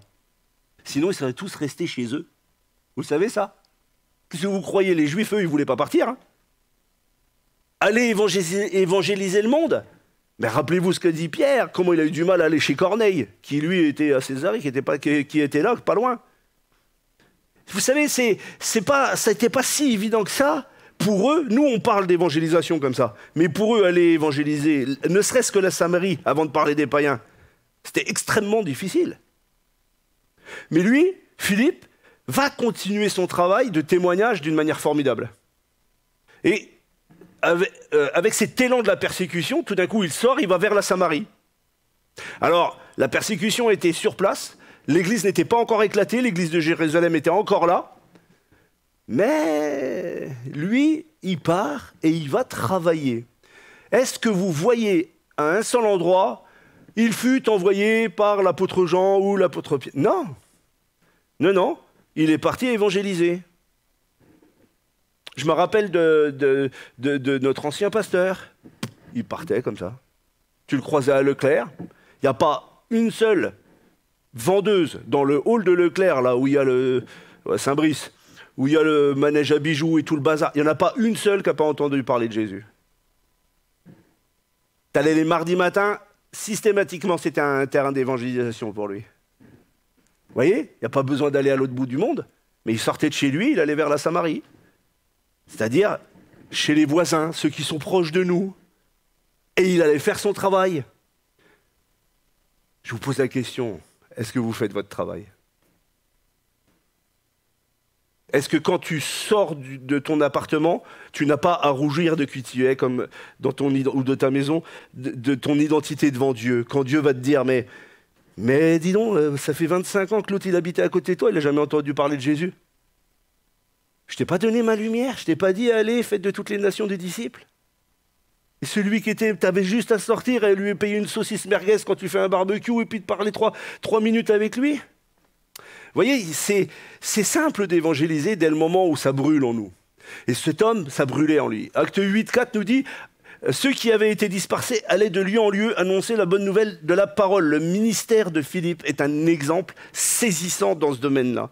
Sinon, ils seraient tous restés chez eux. Vous le savez, ça? Qu'est-ce que vous croyez? Les Juifs, eux, ils ne voulaient pas partir. Hein. Allez évangéliser le monde. Mais rappelez-vous ce que dit Pierre, comment il a eu du mal à aller chez Corneille, qui lui était à Césarée, qui était là, pas loin. Vous savez, ça n'était pas si évident que ça. Pour eux, nous on parle d'évangélisation comme ça, mais pour eux, aller évangéliser, ne serait-ce que la Samarie, avant de parler des païens, c'était extrêmement difficile. Mais lui, Philippe, va continuer son travail de témoignage d'une manière formidable. Et avec cet élan de la persécution, tout d'un coup, il sort, il va vers la Samarie. Alors, la persécution était sur place, l'église n'était pas encore éclatée, l'église de Jérusalem était encore là, mais lui, il part et il va travailler. Est-ce que vous voyez à un seul endroit, il fut envoyé par l'apôtre Jean ou l'apôtre Pierre? Non. Non, non, il est parti évangéliser. Je me rappelle de notre ancien pasteur. Il partait comme ça. Tu le croisais à Leclerc. Il n'y a pas une seule vendeuse dans le hall de Leclerc, là où il y a le Saint-Brice, où il y a le manège à bijoux et tout le bazar. Il n'y en a pas une seule qui n'a pas entendu parler de Jésus. Tu allais les mardis matins, systématiquement, c'était un terrain d'évangélisation pour lui. Vous voyez, il n'y a pas besoin d'aller à l'autre bout du monde, mais il sortait de chez lui, il allait vers la Samarie. C'est-à-dire chez les voisins, ceux qui sont proches de nous. Et il allait faire son travail. Je vous pose la question, est-ce que vous faites votre travail? Est-ce que quand tu sors de ton appartement, tu n'as pas à rougir de qui tu es, comme dans ou de ta maison, de ton identité devant Dieu? Quand Dieu va te dire, mais dis donc, ça fait 25 ans que l'autre il habitait à côté de toi, il n'a jamais entendu parler de Jésus. Je t'ai pas donné ma lumière, je t'ai pas dit, allez, faites de toutes les nations des disciples. Et celui qui t'avais juste à sortir et lui payer une saucisse merguez quand tu fais un barbecue et puis de parler 3 minutes avec lui. Vous voyez, c'est simple d'évangéliser dès le moment où ça brûle en nous. Et cet homme, ça brûlait en lui. Acte 8:4 nous dit, ceux qui avaient été dispersés allaient de lieu en lieu annoncer la bonne nouvelle de la parole. Le ministère de Philippe est un exemple saisissant dans ce domaine-là.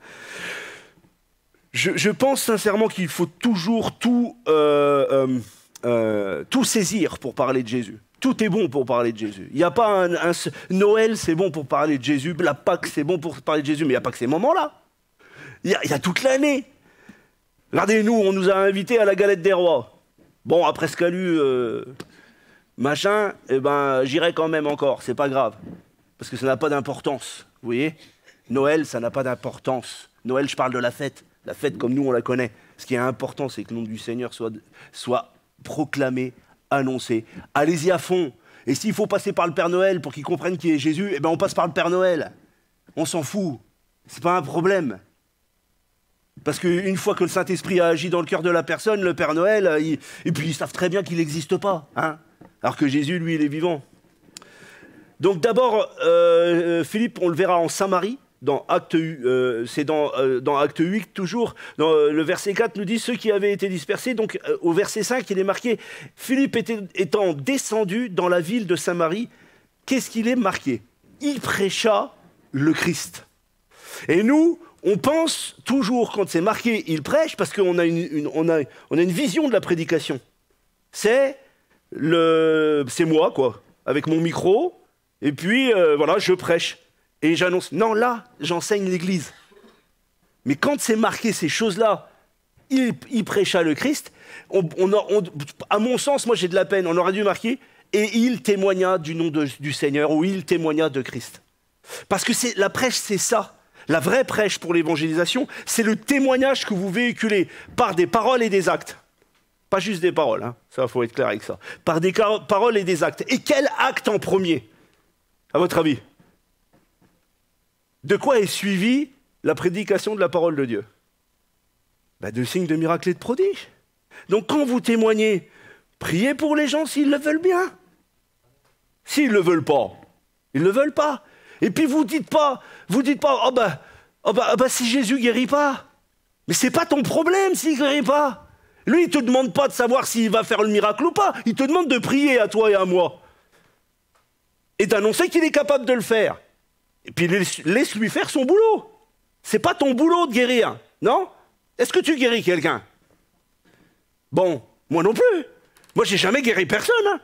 Je pense sincèrement qu'il faut toujours tout saisir pour parler de Jésus. Tout est bon pour parler de Jésus. Il n'y a pas Noël, c'est bon pour parler de Jésus. La Pâque, c'est bon pour parler de Jésus. Mais il n'y a pas que ces moments-là. Il y a toute l'année. Regardez, nous, on nous a invités à la galette des rois. Bon, après ce qu'a lu machin, j'irai quand même encore. C'est pas grave. Parce que ça n'a pas d'importance. Vous voyez? Noël, ça n'a pas d'importance. Noël, je parle de la fête. La fête comme nous, on la connaît. Ce qui est important, c'est que le nom du Seigneur soit proclamé, annoncé. Allez-y à fond. Et s'il faut passer par le Père Noël pour qu'il comprenne qui est Jésus, on passe par le Père Noël. On s'en fout. C'est pas un problème. Parce qu'une fois que le Saint-Esprit a agi dans le cœur de la personne, le Père Noël, et puis ils savent très bien qu'il n'existe pas. Hein, alors que Jésus, lui, il est vivant. Donc d'abord, Philippe, on le verra en Samarie. C'est dans Acte 8 toujours, dans le verset 4 nous dit ceux qui avaient été dispersés, donc au verset 5 il est marqué Philippe étant descendu dans la ville de Samarie, qu'est-ce qu'il est marqué? Il prêcha le Christ. Et nous, on pense toujours quand c'est marqué il prêche, parce qu'on a une vision de la prédication. C'est moi quoi, avec mon micro, et puis voilà, je prêche. Et j'annonce, non, là, j'enseigne l'Église. Mais quand c'est marqué ces choses-là, il prêcha le Christ, à mon sens, moi j'ai de la peine, on aurait dû marquer, et il témoigna du nom du Seigneur, ou il témoigna de Christ. Parce que la prêche, c'est ça. La vraie prêche pour l'évangélisation, c'est le témoignage que vous véhiculez par des paroles et des actes. Pas juste des paroles, hein. Ça, il faut être clair avec ça. Par des paroles et des actes. Et quel acte en premier, à votre avis? De quoi est suivie la prédication de la parole de Dieu? De signes, de miracles et de prodiges. Donc quand vous témoignez, priez pour les gens s'ils le veulent bien. S'ils ne le veulent pas, ils ne le veulent pas. Et puis vous dites pas, si Jésus guérit pas. Mais c'est pas ton problème s'il guérit pas. Lui, il te demande pas de savoir s'il va faire le miracle ou pas. Il te demande de prier à toi et à moi. Et d'annoncer qu'il est capable de le faire. Et puis laisse-lui faire son boulot. C'est pas ton boulot de guérir, non? Est-ce que tu guéris quelqu'un? Bon, moi non plus. Moi, j'ai jamais guéri personne.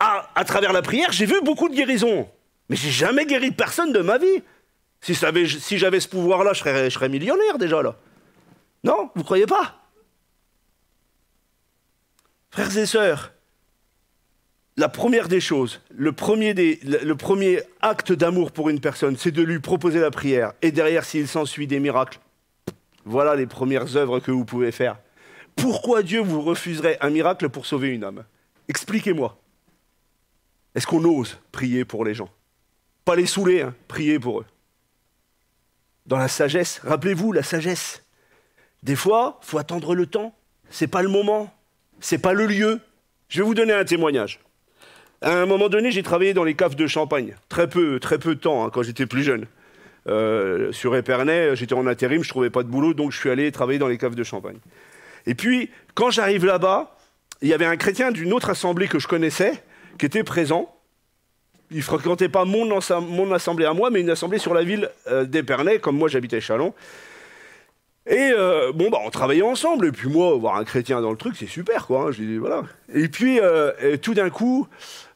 Hein. À travers la prière, j'ai vu beaucoup de guérisons. Mais j'ai jamais guéri personne de ma vie. Si j'avais ce pouvoir-là, je serais millionnaire déjà, là. Non? Vous croyez pas? Frères et sœurs, la première des choses, le premier acte d'amour pour une personne, c'est de lui proposer la prière. Et derrière, s'il s'ensuit des miracles, voilà les premières œuvres que vous pouvez faire. Pourquoi Dieu vous refuserait un miracle pour sauver une âme? Expliquez-moi. Est-ce qu'on ose prier pour les gens? Pas les saouler, hein, prier pour eux. Dans la sagesse, rappelez-vous, la sagesse. Des fois, il faut attendre le temps. C'est pas le moment. C'est pas le lieu. Je vais vous donner un témoignage. À un moment donné, j'ai travaillé dans les caves de Champagne. Très peu de temps, hein, quand j'étais plus jeune. Sur Épernay, j'étais en intérim, je trouvais pas de boulot, donc je suis allé travailler dans les caves de Champagne. Et puis, quand j'arrive là-bas, il y avait un chrétien d'une autre assemblée que je connaissais, qui était présent. Il ne fréquentait pas mon assemblée à moi, mais une assemblée sur la ville d'Épernay, comme moi j'habitais Châlons. Et on travaillait ensemble. Et puis moi, voir un chrétien dans le truc, c'est super, quoi. Hein, je dis, voilà. Et puis, tout d'un coup,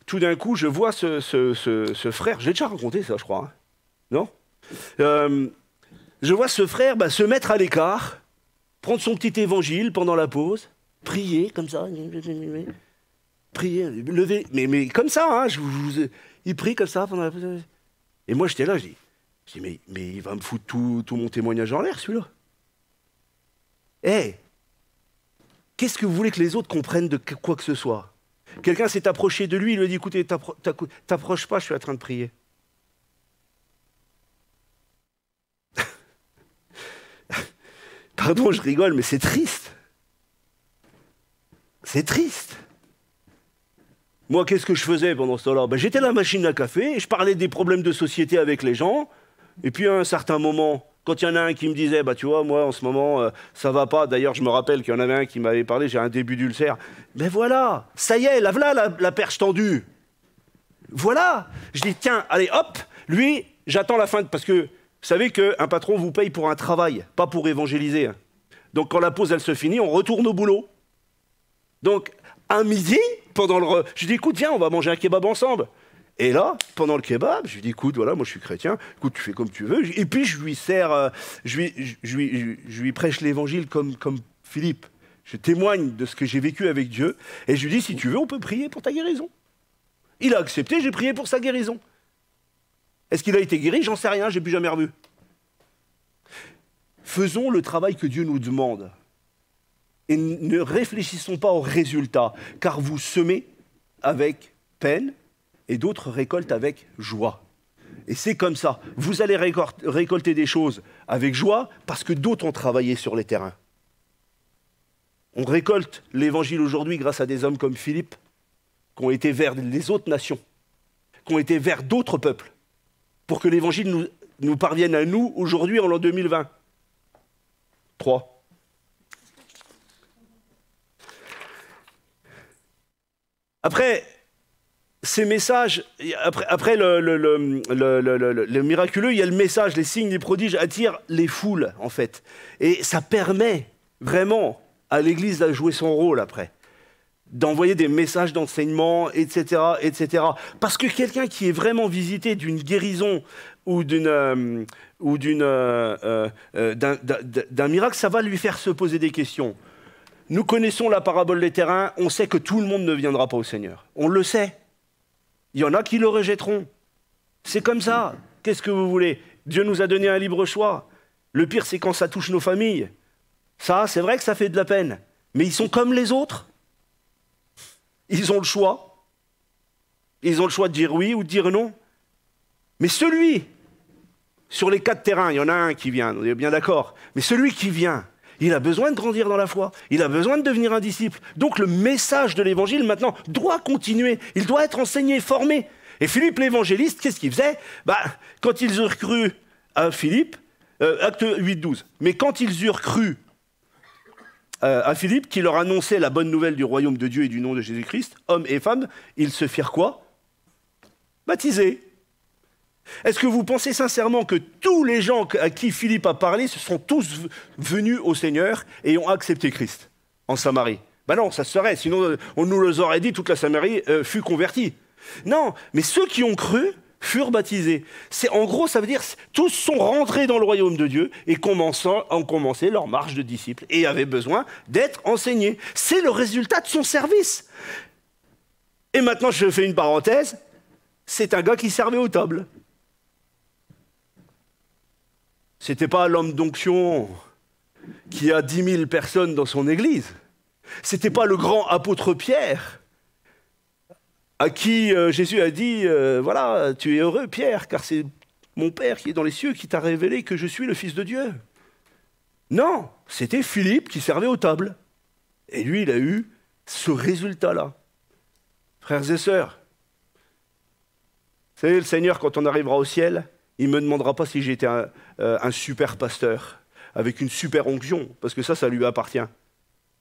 je vois ce frère. J'ai déjà raconté ça, je crois. Hein. Non je vois ce frère se mettre à l'écart, prendre son petit évangile pendant la pause, prier comme ça, prier, lever, mais comme ça, hein, il prie comme ça pendant la pause. Et moi j'étais là, je dis mais il va me foutre tout mon témoignage en l'air, celui-là. Hey, qu'est-ce que vous voulez que les autres comprennent de quoi que ce soit? Quelqu'un s'est approché de lui, il lui a dit, écoutez, t'approches pas, je suis en train de prier. Pardon, je rigole, mais c'est triste. C'est triste. Moi, qu'est-ce que je faisais pendant ce temps-là? J'étais à la machine à café, et je parlais des problèmes de société avec les gens, et puis à un certain moment, quand il y en a un qui me disait, tu vois, moi, en ce moment, ça va pas. D'ailleurs, je me rappelle qu'il y en avait un qui m'avait parlé, j'ai un début d'ulcère. Mais voilà, ça y est, voilà la perche tendue. Voilà. Je dis, tiens, allez, hop, lui, j'attends la fin, parce que vous savez qu'un patron vous paye pour un travail, pas pour évangéliser. Donc, quand la pause, elle se finit, on retourne au boulot. Donc, à midi, je dis, écoute, viens, on va manger un kebab ensemble. Et là, pendant le kebab, je lui dis, écoute, voilà, moi je suis chrétien, écoute, tu fais comme tu veux. Et puis je lui sers, je lui prêche l'évangile comme Philippe. Je témoigne de ce que j'ai vécu avec Dieu. Et je lui dis, si tu veux, on peut prier pour ta guérison. Il a accepté, j'ai prié pour sa guérison. Est-ce qu'il a été guéri? J'en sais rien, j'ai plus jamais revu. Faisons le travail que Dieu nous demande. Et ne réfléchissons pas aux résultats, car vous semez avec peine, et d'autres récoltent avec joie. Et c'est comme ça. Vous allez récolter des choses avec joie parce que d'autres ont travaillé sur les terrains. On récolte l'évangile aujourd'hui grâce à des hommes comme Philippe, qui ont été vers les autres nations, qui ont été vers d'autres peuples, pour que l'évangile nous parvienne à nous aujourd'hui en l'an 2020. 3. Après ces messages, après le miraculeux, il y a le message, les signes, les prodiges attirent les foules, en fait. Et ça permet vraiment à l'Église de jouer son rôle après, d'envoyer des messages d'enseignement, etc., etc. Parce que quelqu'un qui est vraiment visité d'une guérison ou d'un miracle, ça va lui faire se poser des questions. Nous connaissons la parabole des terrains, on sait que tout le monde ne viendra pas au Seigneur. On le sait. Il y en a qui le rejetteront. C'est comme ça. Qu'est-ce que vous voulez? Dieu nous a donné un libre choix. Le pire, c'est quand ça touche nos familles. Ça, c'est vrai que ça fait de la peine. Mais ils sont comme les autres. Ils ont le choix. Ils ont le choix de dire oui ou de dire non. Mais celui, sur les 4 terrains, il y en a un qui vient, on est bien d'accord. Mais celui qui vient, il a besoin de grandir dans la foi. Il a besoin de devenir un disciple. Donc le message de l'évangile, maintenant, doit continuer. Il doit être enseigné, formé. Et Philippe l'évangéliste, qu'est-ce qu'il faisait? Quand ils eurent cru à Philippe, acte 8-12, mais quand ils eurent cru à Philippe, qui leur annonçait la bonne nouvelle du royaume de Dieu et du nom de Jésus-Christ, hommes et femmes, ils se firent quoi? Baptiser. Est-ce que vous pensez sincèrement que tous les gens à qui Philippe a parlé se sont tous venus au Seigneur et ont accepté Christ en Samarie? Ben non, ça se serait, sinon on nous les aurait dit, toute la Samarie fut convertie. Non, mais ceux qui ont cru furent baptisés. En gros, ça veut dire tous sont rentrés dans le royaume de Dieu et ont commencé leur marche de disciples et avaient besoin d'être enseignés. C'est le résultat de son service. Et maintenant, je fais une parenthèse, c'est un gars qui servait aux tables. C'était pas l'homme d'onction qui a 10 000 personnes dans son église. C'était pas le grand apôtre Pierre à qui Jésus a dit voilà, tu es heureux Pierre, car c'est mon Père qui est dans les cieux qui t'a révélé que je suis le Fils de Dieu. Non, c'était Philippe qui servait aux tables. Et lui, il a eu ce résultat-là. Frères et sœurs, vous savez, le Seigneur, quand on arrivera au ciel, il ne me demandera pas si j'étais un super pasteur, avec une super onction, parce que ça lui appartient.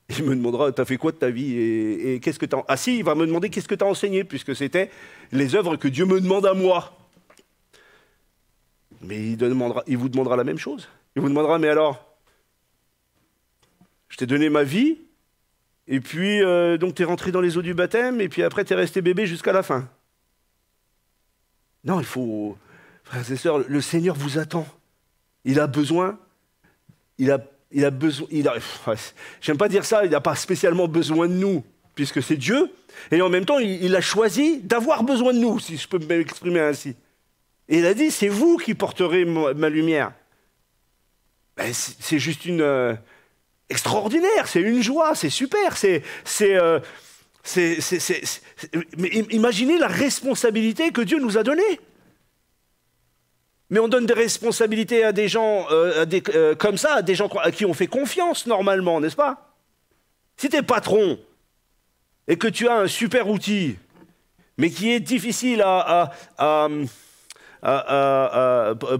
Il me demandera, t'as fait quoi de ta vie et qu'est-ce que t'as... Ah si, il va me demander qu'est-ce que t'as enseigné, puisque c'était les œuvres que Dieu me demande à moi. Mais il vous demandera la même chose. Il vous demandera, mais alors, je t'ai donné ma vie, et puis donc t'es rentré dans les eaux du baptême, et puis après t'es resté bébé jusqu'à la fin. Non, il faut... Frères et sœurs, le Seigneur vous attend. Il a besoin... j'aime pas dire ça, il n'a pas spécialement besoin de nous, puisque c'est Dieu, et en même temps, il a choisi d'avoir besoin de nous, si je peux m'exprimer ainsi. Et il a dit, c'est vous qui porterez ma lumière. Ben, c'est juste extraordinaire, c'est une joie, c'est super, mais imaginez la responsabilité que Dieu nous a donnée. Mais on donne des responsabilités à des gens comme ça, à des gens à qui on fait confiance normalement, n'est-ce pas? Si tu es patron et que tu as un super outil, mais qui est difficile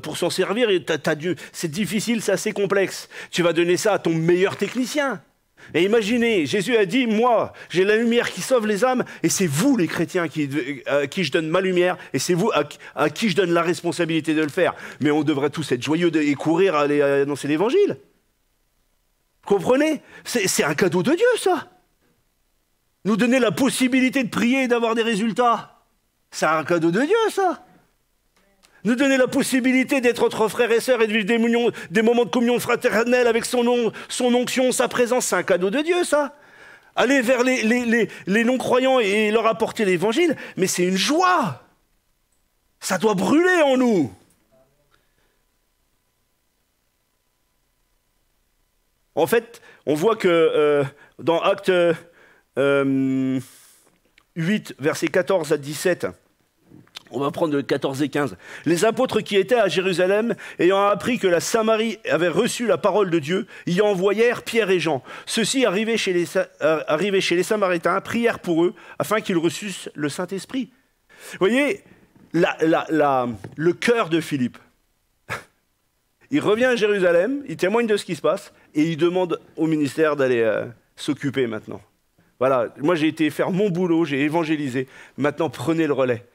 pour s'en servir, c'est difficile, c'est assez complexe, tu vas donner ça à ton meilleur technicien. Et imaginez, Jésus a dit, moi, j'ai la lumière qui sauve les âmes, et c'est vous, les chrétiens, à qui je donne ma lumière, et c'est vous à qui je donne la responsabilité de le faire. Mais on devrait tous être joyeux et courir à aller annoncer l'évangile. Comprenez? C'est un cadeau de Dieu, ça. Nous donner la possibilité de prier et d'avoir des résultats. C'est un cadeau de Dieu, ça. Nous donner la possibilité d'être entre frères et sœurs et de vivre des moments de communion fraternelle avec son onction, sa présence, c'est un cadeau de Dieu, ça. Aller vers les non-croyants et leur apporter l'évangile, mais c'est une joie. Ça doit brûler en nous. En fait, on voit que dans Actes 8, versets 14 à 17, on va prendre le 14 et 15. Les apôtres qui étaient à Jérusalem, ayant appris que la Samarie avait reçu la parole de Dieu, y envoyèrent Pierre et Jean. Ceux-ci, arrivés chez les Samaritains, prièrent pour eux, afin qu'ils reçussent le Saint-Esprit. Vous voyez, le cœur de Philippe. Il revient à Jérusalem, il témoigne de ce qui se passe, et il demande au ministère d'aller s'occuper maintenant. Voilà, moi j'ai été faire mon boulot, j'ai évangélisé, maintenant prenez le relais.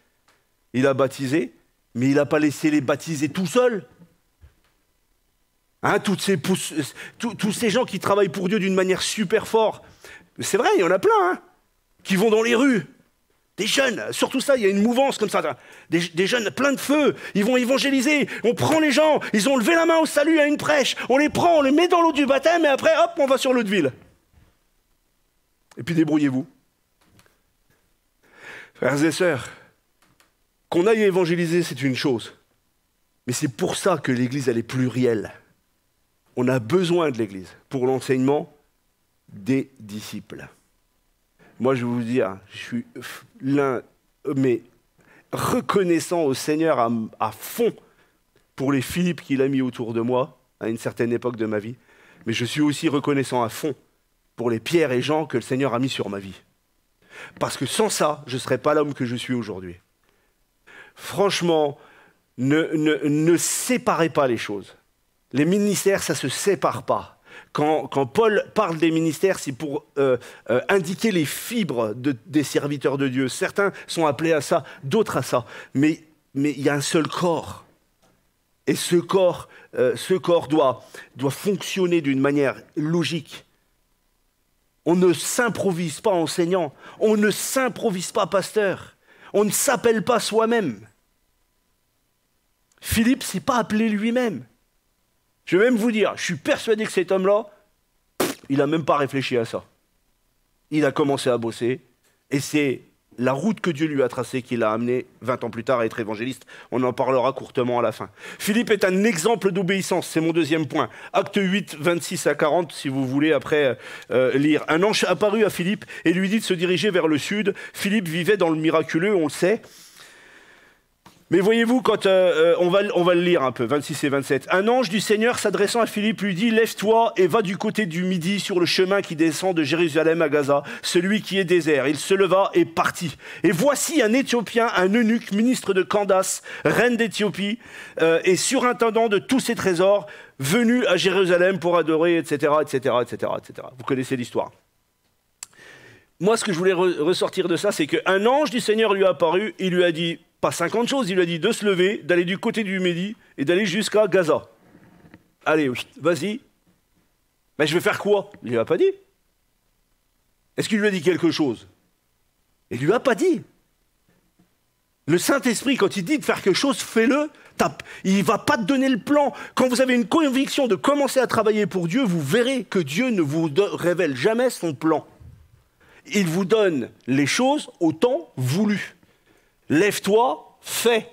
Il a baptisé, mais il n'a pas laissé les baptiser tout seul. Hein, tous ces gens qui travaillent pour Dieu d'une manière super forte, c'est vrai, il y en a plein, hein, qui vont dans les rues. Des jeunes, surtout ça, il y a une mouvance comme ça, des jeunes plein de feu, ils vont évangéliser, on prend les gens, ils ont levé la main au salut à une prêche, on les prend, on les met dans l'eau du baptême, et après, hop, on va sur l'eau de ville. Et puis débrouillez-vous. Frères et sœurs, qu'on aille évangéliser, c'est une chose. Mais c'est pour ça que l'Église, elle est plurielle. On a besoin de l'Église pour l'enseignement des disciples. Moi, je vais vous dire, je suis mais reconnaissant au Seigneur à fond pour les Philippe qu'il a mis autour de moi à une certaine époque de ma vie. Mais je suis aussi reconnaissant à fond pour les Pierre et Jean que le Seigneur a mis sur ma vie. Parce que sans ça, je ne serais pas l'homme que je suis aujourd'hui. Franchement, ne séparez pas les choses. Les ministères, ça ne se sépare pas. Quand Paul parle des ministères, c'est pour indiquer les fibres des serviteurs de Dieu. Certains sont appelés à ça, d'autres à ça. Mais mais il y a un seul corps. Et ce corps doit fonctionner d'une manière logique. On ne s'improvise pas enseignant, on ne s'improvise pas pasteur, on ne s'appelle pas soi-même. Philippe ne s'est pas appelé lui-même. Je vais même vous dire, je suis persuadé que cet homme-là, il n'a même pas réfléchi à ça. Il a commencé à bosser, et c'est la route que Dieu lui a tracée qui l'a amené 20 ans plus tard à être évangéliste. On en parlera courtement à la fin. Philippe est un exemple d'obéissance, c'est mon deuxième point. Acte 8, 26 à 40, si vous voulez après lire. Un ange apparut à Philippe et lui dit de se diriger vers le sud. Philippe vivait dans le miraculeux, on le sait. Mais voyez-vous, quand on va le lire un peu, 26 et 27. Un ange du Seigneur s'adressant à Philippe lui dit « Lève-toi et va du côté du midi sur le chemin qui descend de Jérusalem à Gaza, celui qui est désert. » Il se leva et partit. Et voici un Éthiopien, un eunuque, ministre de Candace, reine d'Éthiopie, et surintendant de tous ses trésors, venu à Jérusalem pour adorer, etc., etc., etc., etc. Vous connaissez l'histoire. Moi, ce que je voulais ressortir de ça, c'est qu'un ange du Seigneur lui a apparu, il lui a dit... Pas 50 choses, il lui a dit de se lever, d'aller du côté du Midi et d'aller jusqu'à Gaza. Allez, vas-y. Mais je vais faire quoi? Il ne lui a pas dit. Est-ce qu'il lui a dit quelque chose? Il ne lui a pas dit. Le Saint-Esprit, quand il dit de faire quelque chose, fais-le. Il ne va pas te donner le plan. Quand vous avez une conviction de commencer à travailler pour Dieu, vous verrez que Dieu ne vous révèle jamais son plan. Il vous donne les choses au temps voulu. Lève-toi, fais.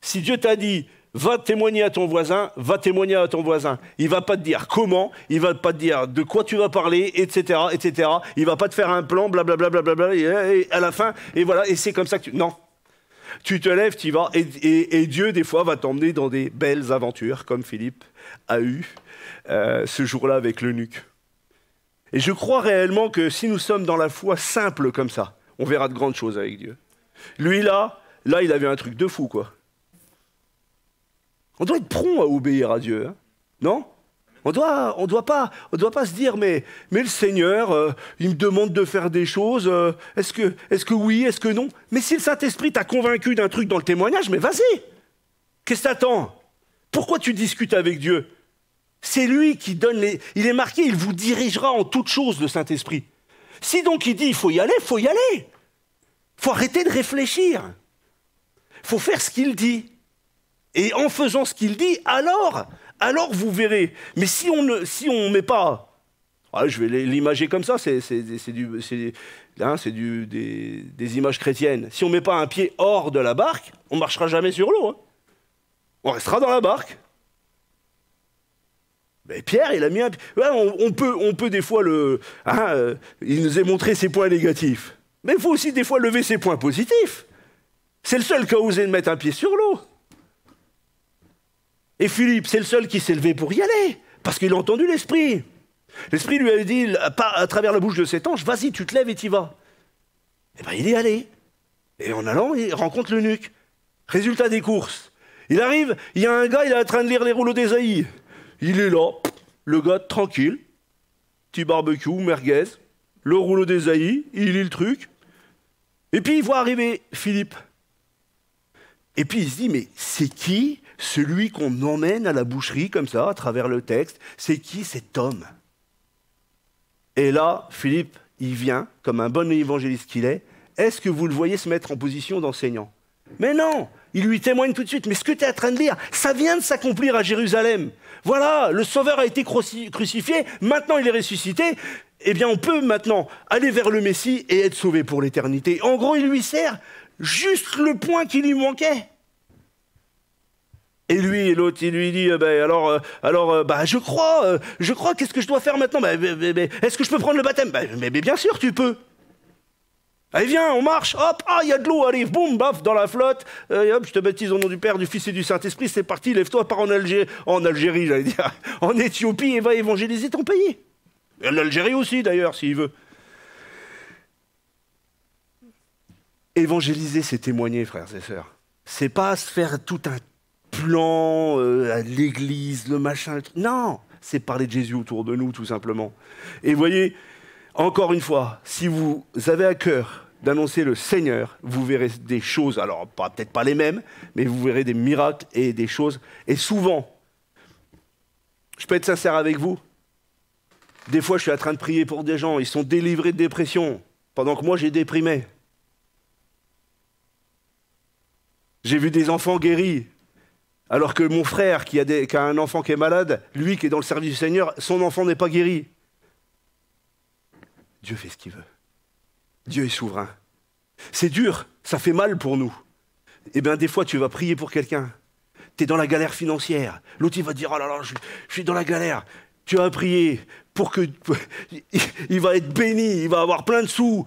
Si Dieu t'a dit, va témoigner à ton voisin, va témoigner à ton voisin. Il ne va pas te dire comment, il ne va pas te dire de quoi tu vas parler, etc., etc. Il ne va pas te faire un plan, blablabla, blablabla, et à la fin, et voilà, et c'est comme ça que tu... Non. Tu te lèves, tu y vas, et Dieu, des fois, va t'emmener dans des belles aventures, comme Philippe a eu ce jour-là avec l'eunuque. Et je crois réellement que si nous sommes dans la foi simple comme ça, on verra de grandes choses avec Dieu. Lui, là, il avait un truc de fou, quoi. On doit être prompt à obéir à Dieu, hein, non? On doit pas se dire, mais le Seigneur, il me demande de faire des choses, est-ce que oui, est-ce que non? Mais si le Saint-Esprit t'a convaincu d'un truc dans le témoignage, mais vas-y! Qu'est-ce que t'attends? Pourquoi tu discutes avec Dieu? C'est lui qui donne les... Il est marqué, il vous dirigera en toutes choses, le Saint-Esprit. Si donc il dit, il faut y aller, il faut y aller. Il faut arrêter de réfléchir. Il faut faire ce qu'il dit. Et en faisant ce qu'il dit, alors vous verrez. Mais si on ne met pas... je vais l'imager comme ça, c'est des images chrétiennes. Si on ne met pas un pied hors de la barque, on ne marchera jamais sur l'eau. Hein. On restera dans la barque. Mais Pierre, il a mis un pied... Ouais, on peut des fois il nous a montré ses points négatifs. Mais il faut aussi des fois lever ses points positifs. C'est le seul qui a osé mettre un pied sur l'eau. Et Philippe, c'est le seul qui s'est levé pour y aller, parce qu'il a entendu l'Esprit. L'Esprit lui a dit, à travers la bouche de cet ange, vas-y, tu te lèves et t'y vas. Et bien, il est allé. Et en allant, il rencontre l'eunuque. Résultat des courses. Il arrive, il y a un gars, il est en train de lire les rouleaux d'Ésaïe. Il est là, le gars tranquille, petit barbecue, merguez, le rouleau d'Ésaïe, il lit le truc. Et puis il voit arriver Philippe. Et puis il se dit, mais c'est qui celui qu'on emmène à la boucherie comme ça, à travers le texte? C'est qui cet homme? Et là, Philippe, il vient, comme un bon évangéliste qu'il est. Est-ce que vous le voyez se mettre en position d'enseignant? Mais non, il lui témoigne tout de suite. Mais ce que tu es en train de lire, ça vient de s'accomplir à Jérusalem. Voilà, le Sauveur a été crucifié, maintenant il est ressuscité. Eh bien, on peut maintenant aller vers le Messie et être sauvé pour l'éternité. En gros, il lui sert juste le point qui lui manquait. Et lui, l'autre, il lui dit, je crois, qu'est-ce que je dois faire maintenant? Est-ce que je peux prendre le baptême? Mais bien sûr, tu peux. Allez, viens, on marche, hop, il y a de l'eau, allez, boum, baf, dans la flotte, et hop, je te baptise au nom du Père, du Fils et du Saint-Esprit, c'est parti, lève-toi, pars en Algérie, j'allais dire, en Éthiopie, et va évangéliser ton pays. Et l'Algérie aussi, d'ailleurs, s'il veut. Évangéliser, c'est témoigner, frères et sœurs. C'est pas se faire tout un plan à l'église, le machin, le truc. Non, c'est parler de Jésus autour de nous, tout simplement. Et voyez, encore une fois, si vous avez à cœur d'annoncer le Seigneur, vous verrez des choses, alors peut-être pas les mêmes, mais vous verrez des miracles et des choses. Et souvent, je peux être sincère avec vous, des fois je suis en train de prier pour des gens, ils sont délivrés de dépression, pendant que moi j'ai déprimé. J'ai vu des enfants guéris, alors que mon frère qui a un enfant qui est malade, lui qui est dans le service du Seigneur, son enfant n'est pas guéri. Dieu fait ce qu'il veut. Dieu est souverain. C'est dur, ça fait mal pour nous. Eh bien, des fois, tu vas prier pour quelqu'un. Tu es dans la galère financière. L'autre, il va te dire, oh là là, je suis dans la galère. Tu vas prier pour que... Il va être béni, il va avoir plein de sous,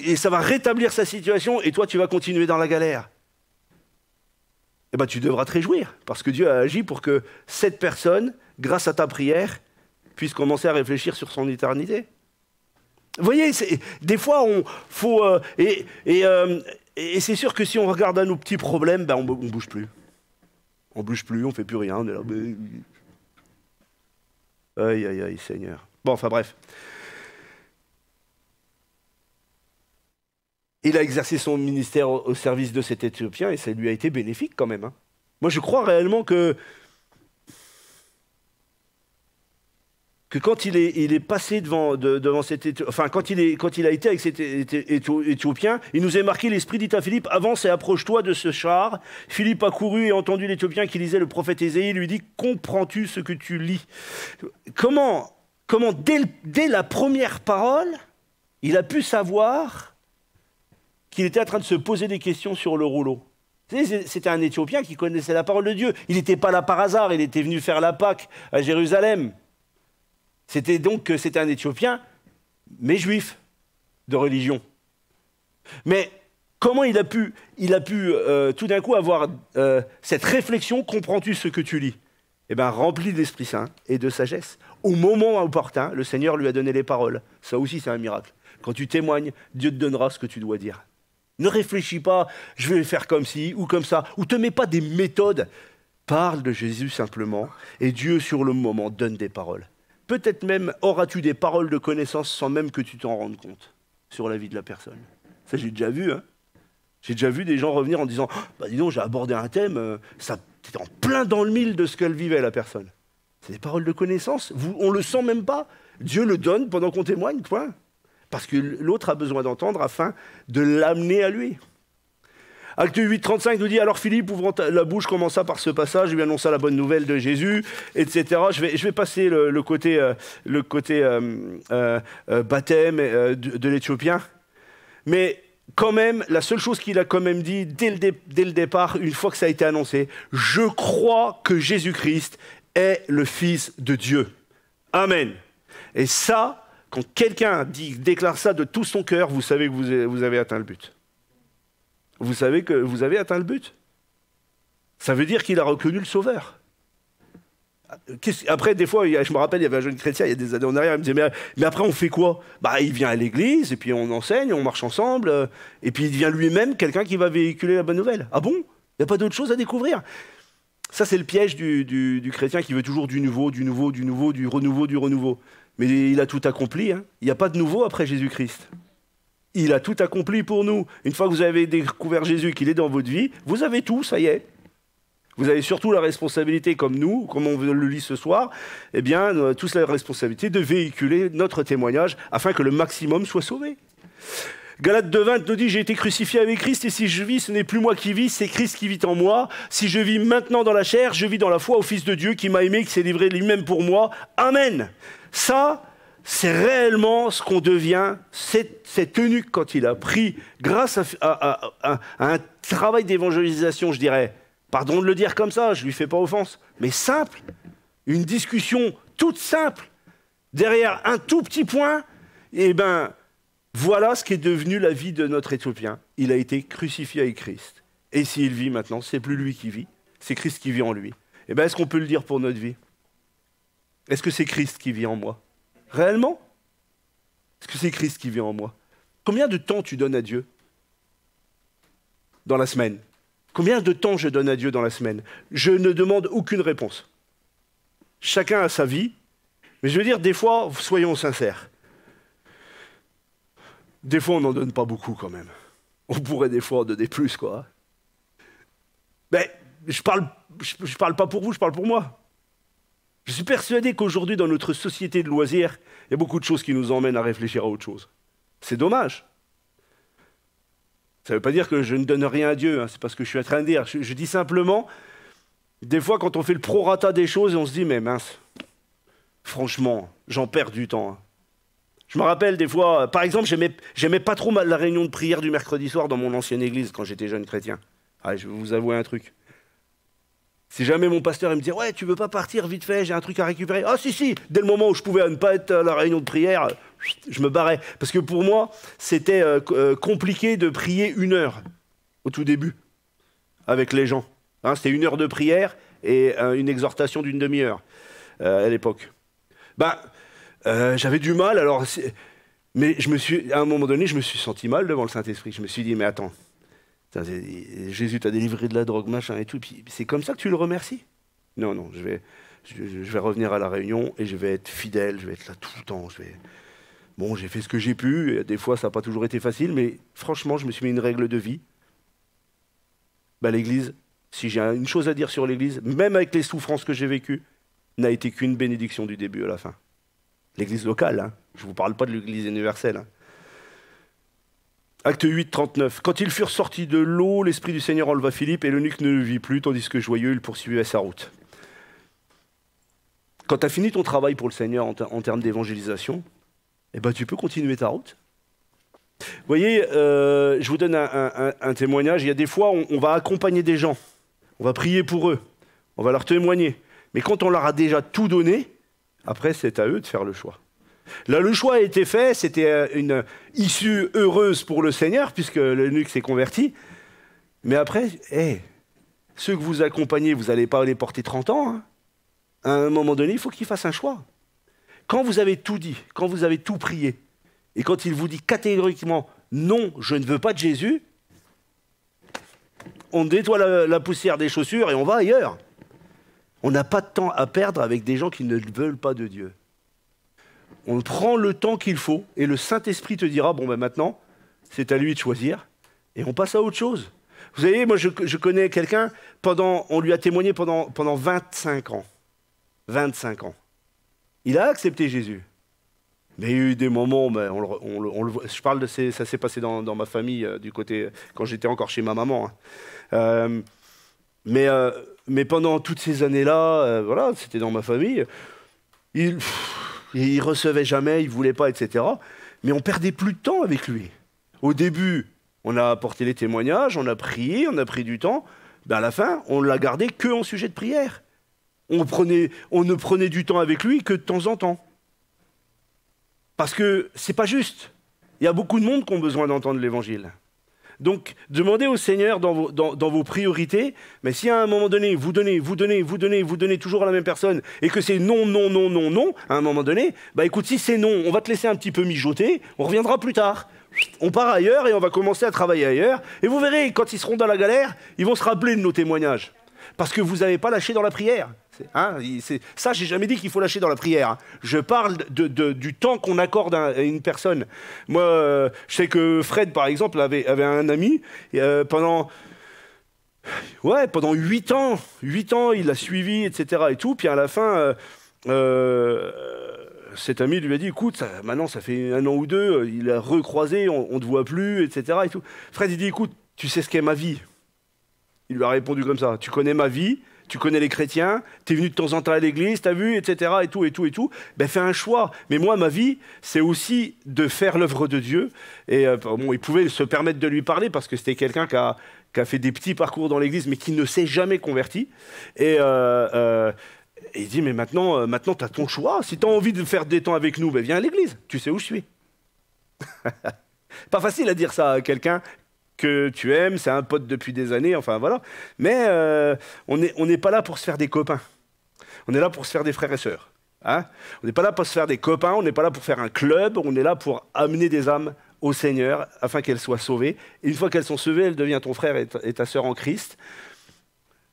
et ça va rétablir sa situation, et toi, tu vas continuer dans la galère. Eh bien, tu devras te réjouir, parce que Dieu a agi pour que cette personne, grâce à ta prière, puisse commencer à réfléchir sur son éternité. Vous voyez, des fois, et c'est sûr que si on regarde à nos petits problèmes, ben on bouge plus. On bouge plus, on fait plus rien. On est là, aïe, aïe, aïe, Seigneur. Bon, enfin bref. Il a exercé son ministère au service de cet Éthiopien et ça lui a été bénéfique quand même. Hein. Moi, je crois réellement que quand il est passé devant cet quand il a été avec cet Éthiopien, il nous a marqué l'esprit dit à Philippe, avance et approche-toi de ce char. Philippe a couru et a entendu l'Éthiopien qui lisait le prophète Ésaïe, lui dit, comprends-tu ce que tu lis? Comment dès la première parole, il a pu savoir qu'il était en train de se poser des questions sur le rouleau? C'était un Éthiopien qui connaissait la parole de Dieu. Il n'était pas là par hasard, il était venu faire la Pâque à Jérusalem. C'était un Éthiopien, mais juif, de religion. Mais comment il a pu tout d'un coup avoir cette réflexion, comprends-tu ce que tu lis? Eh bien, rempli de l'Esprit Saint et de sagesse. Au moment opportun, le Seigneur lui a donné les paroles. Ça aussi, c'est un miracle. Quand tu témoignes, Dieu te donnera ce que tu dois dire. Ne réfléchis pas, je vais faire comme ci ou comme ça, ou te mets pas des méthodes. Parle de Jésus simplement, et Dieu, sur le moment, donne des paroles. Peut-être même auras-tu des paroles de connaissance sans même que tu t'en rendes compte sur la vie de la personne. Ça, j'ai déjà vu. Hein. J'ai déjà vu des gens revenir en disant « dis donc, j'ai abordé un thème, ça était en plein dans le mille de ce qu'elle vivait, la personne. » C'est des paroles de connaissance. On ne le sent même pas. Dieu le donne pendant qu'on témoigne, point. Parce que l'autre a besoin d'entendre afin de l'amener à lui. Acte 8, 35 nous dit, alors Philippe, ouvrant la bouche, commença par ce passage, lui annonça la bonne nouvelle de Jésus, etc. Je vais passer le côté baptême de l'Éthiopien. Mais quand même, la seule chose qu'il a quand même dit dès le départ, une fois que ça a été annoncé, je crois que Jésus-Christ est le Fils de Dieu. Amen. Et ça, quand quelqu'un déclare ça de tout son cœur, vous savez que vous avez atteint le but. Vous savez que vous avez atteint le but. Ça veut dire qu'il a reconnu le Sauveur. Après, des fois, je me rappelle, il y avait un jeune chrétien, il y a des années en arrière, il me disait, mais après, on fait quoi? Il vient à l'église, et puis on enseigne, on marche ensemble, et puis il devient lui-même quelqu'un qui va véhiculer la bonne nouvelle. Ah bon? Il n'y a pas d'autre chose à découvrir? Ça, c'est le piège du chrétien qui veut toujours du nouveau, du renouveau. Mais il a tout accompli. Hein. Il n'y a pas de nouveau après Jésus-Christ. Il a tout accompli pour nous. Une fois que vous avez découvert Jésus, qu'il est dans votre vie, vous avez tout, ça y est. Vous avez surtout la responsabilité, comme nous, comme on le lit ce soir, tous la responsabilité de véhiculer notre témoignage afin que le maximum soit sauvé. Galates 2:20 nous dit, j'ai été crucifié avec Christ et si je vis, ce n'est plus moi qui vis, c'est Christ qui vit en moi. Si je vis maintenant dans la chair, je vis dans la foi au Fils de Dieu qui m'a aimé, qui s'est livré lui-même pour moi. Amen. Ça, c'est réellement ce qu'on devient, cet eunuque quand il a pris, grâce à un travail d'évangélisation, je dirais, pardon de le dire comme ça, je ne lui fais pas offense, mais simple, une discussion toute simple, derrière un tout petit point, voilà ce qui est devenu la vie de notre Éthiopien. Il a été crucifié avec Christ. Et s'il vit maintenant, c'est plus lui qui vit, c'est Christ qui vit en lui. Est-ce qu'on peut le dire pour notre vie? Est-ce que c'est Christ qui vit en moi? Réellement? Est-ce que c'est Christ qui vit en moi? Combien de temps tu donnes à Dieu dans la semaine? Combien de temps je donne à Dieu dans la semaine? Je ne demande aucune réponse. Chacun a sa vie, mais je veux dire, des fois, soyons sincères. Des fois, on n'en donne pas beaucoup quand même. On pourrait des fois en donner plus, quoi. Mais je parle pas pour vous, je parle pour moi. Je suis persuadé qu'aujourd'hui, dans notre société de loisirs, il y a beaucoup de choses qui nous emmènent à réfléchir à autre chose. C'est dommage. Ça ne veut pas dire que je ne donne rien à Dieu, hein, c'est pas ce que je suis en train de dire. Je dis simplement, des fois, quand on fait le prorata des choses, on se dit, mais mince, franchement, j'en perds du temps. Hein. Je me rappelle des fois, par exemple, j'aimais pas trop la réunion de prière du mercredi soir dans mon ancienne église quand j'étais jeune chrétien. Ah, je vais vous avouer un truc. Si jamais mon pasteur il me disait « Ouais, tu veux pas partir vite fait, j'ai un truc à récupérer ». Ah si, dès le moment où je pouvais ne pas être à la réunion de prière, je me barrais. Parce que pour moi, c'était compliqué de prier 1 heure au tout début avec les gens. Hein, c'était 1 heure de prière et une exhortation d'1 demi-heure à l'époque. J'avais du mal, alors, mais à un moment donné, je me suis senti mal devant le Saint-Esprit. Je me suis dit « Mais attends, Jésus t'a délivré de la drogue, machin et tout, puis c'est comme ça que tu le remercies? Non, je vais revenir à la réunion et je vais être fidèle, je vais être là tout le temps. Bon, j'ai fait ce que j'ai pu, et des fois ça n'a pas toujours été facile, mais franchement, je me suis mis une règle de vie. L'église, si j'ai une chose à dire sur l'église, même avec les souffrances que j'ai vécues, n'a été qu'une bénédiction du début à la fin. L'église locale, hein. Je ne vous parle pas de l'église universelle. Hein. Acte 8, 39. Quand ils furent sortis de l'eau, l'Esprit du Seigneur enleva Philippe et l'eunuque ne le vit plus, tandis que joyeux, il poursuivait sa route. Quand tu as fini ton travail pour le Seigneur en termes d'évangélisation, tu peux continuer ta route. Vous voyez, je vous donne un témoignage. Il y a des fois, on va accompagner des gens, on va prier pour eux, on va leur témoigner. Mais quand on leur a déjà tout donné, après, c'est à eux de faire le choix. Là, le choix a été fait, c'était une issue heureuse pour le Seigneur, puisque l'eunuque s'est converti. Mais après, ceux que vous accompagnez, vous n'allez pas les porter 30 ans. Hein. À un moment donné, il faut qu'ils fassent un choix. Quand vous avez tout dit, quand vous avez tout prié, et quand il vous dit catégoriquement « Non, je ne veux pas de Jésus », on nettoie la poussière des chaussures et on va ailleurs. On n'a pas de temps à perdre avec des gens qui ne veulent pas de Dieu. On prend le temps qu'il faut et le Saint-Esprit te dira, maintenant, c'est à lui de choisir et on passe à autre chose. Vous savez, moi je connais quelqu'un, on lui a témoigné pendant 25 ans. 25 ans. Il a accepté Jésus. Mais il y a eu des moments, on le voit, je parle ça s'est passé dans ma famille, du côté, quand j'étais encore chez ma maman. Hein. Mais pendant toutes ces années-là, c'était dans ma famille, il recevait jamais, il voulait pas, etc. Mais on perdait plus de temps avec lui. Au début, on a apporté les témoignages, on a prié, on a pris du temps. À la fin, on l'a gardé que en sujet de prière. On ne prenait du temps avec lui que de temps en temps. Parce que c'est pas juste. Il y a beaucoup de monde qui ont besoin d'entendre l'évangile. Donc, demandez au Seigneur dans vos priorités, mais si à un moment donné, vous donnez toujours à la même personne, et que c'est non, à un moment donné, écoute, si c'est non, on va te laisser un petit peu mijoter, on reviendra plus tard. On part ailleurs et on va commencer à travailler ailleurs, et vous verrez, quand ils seront dans la galère, ils vont se rappeler de nos témoignages. Parce que vous n'avez pas lâché dans la prière. Ça, j'ai jamais dit qu'il faut lâcher dans la prière. Hein. Je parle du temps qu'on accorde à une personne. Moi, je sais que Fred, par exemple, avait un ami, pendant 8 ans, il l'a suivi, etc. Et tout. Puis à la fin, cet ami lui a dit, écoute, maintenant ça fait 1 an ou 2, il a recroisé, on ne te voit plus, etc. Et tout. Fred, il dit, écoute, tu sais ce qu'est ma vie? Il lui a répondu comme ça, tu connais ma vie, tu connais les chrétiens, tu es venu de temps en temps à l'église, tu as vu, etc. et tout. Fais un choix. Mais moi, ma vie, c'est aussi de faire l'œuvre de Dieu. Et il pouvait se permettre de lui parler parce que c'était quelqu'un qui a fait des petits parcours dans l'église, mais qui ne s'est jamais converti. Et il dit, mais maintenant tu as ton choix. Si tu as envie de faire des temps avec nous, viens à l'église. Tu sais où je suis. Pas facile à dire ça à quelqu'un que tu aimes, c'est un pote depuis des années, enfin voilà. Mais on n'est pas là pour se faire des copains. On est là pour se faire des frères et sœurs. Hein? On n'est pas là pour se faire des copains, on n'est pas là pour faire un club, on est là pour amener des âmes au Seigneur afin qu'elles soient sauvées. Et une fois qu'elles sont sauvées, elles deviennent ton frère et ta sœur en Christ.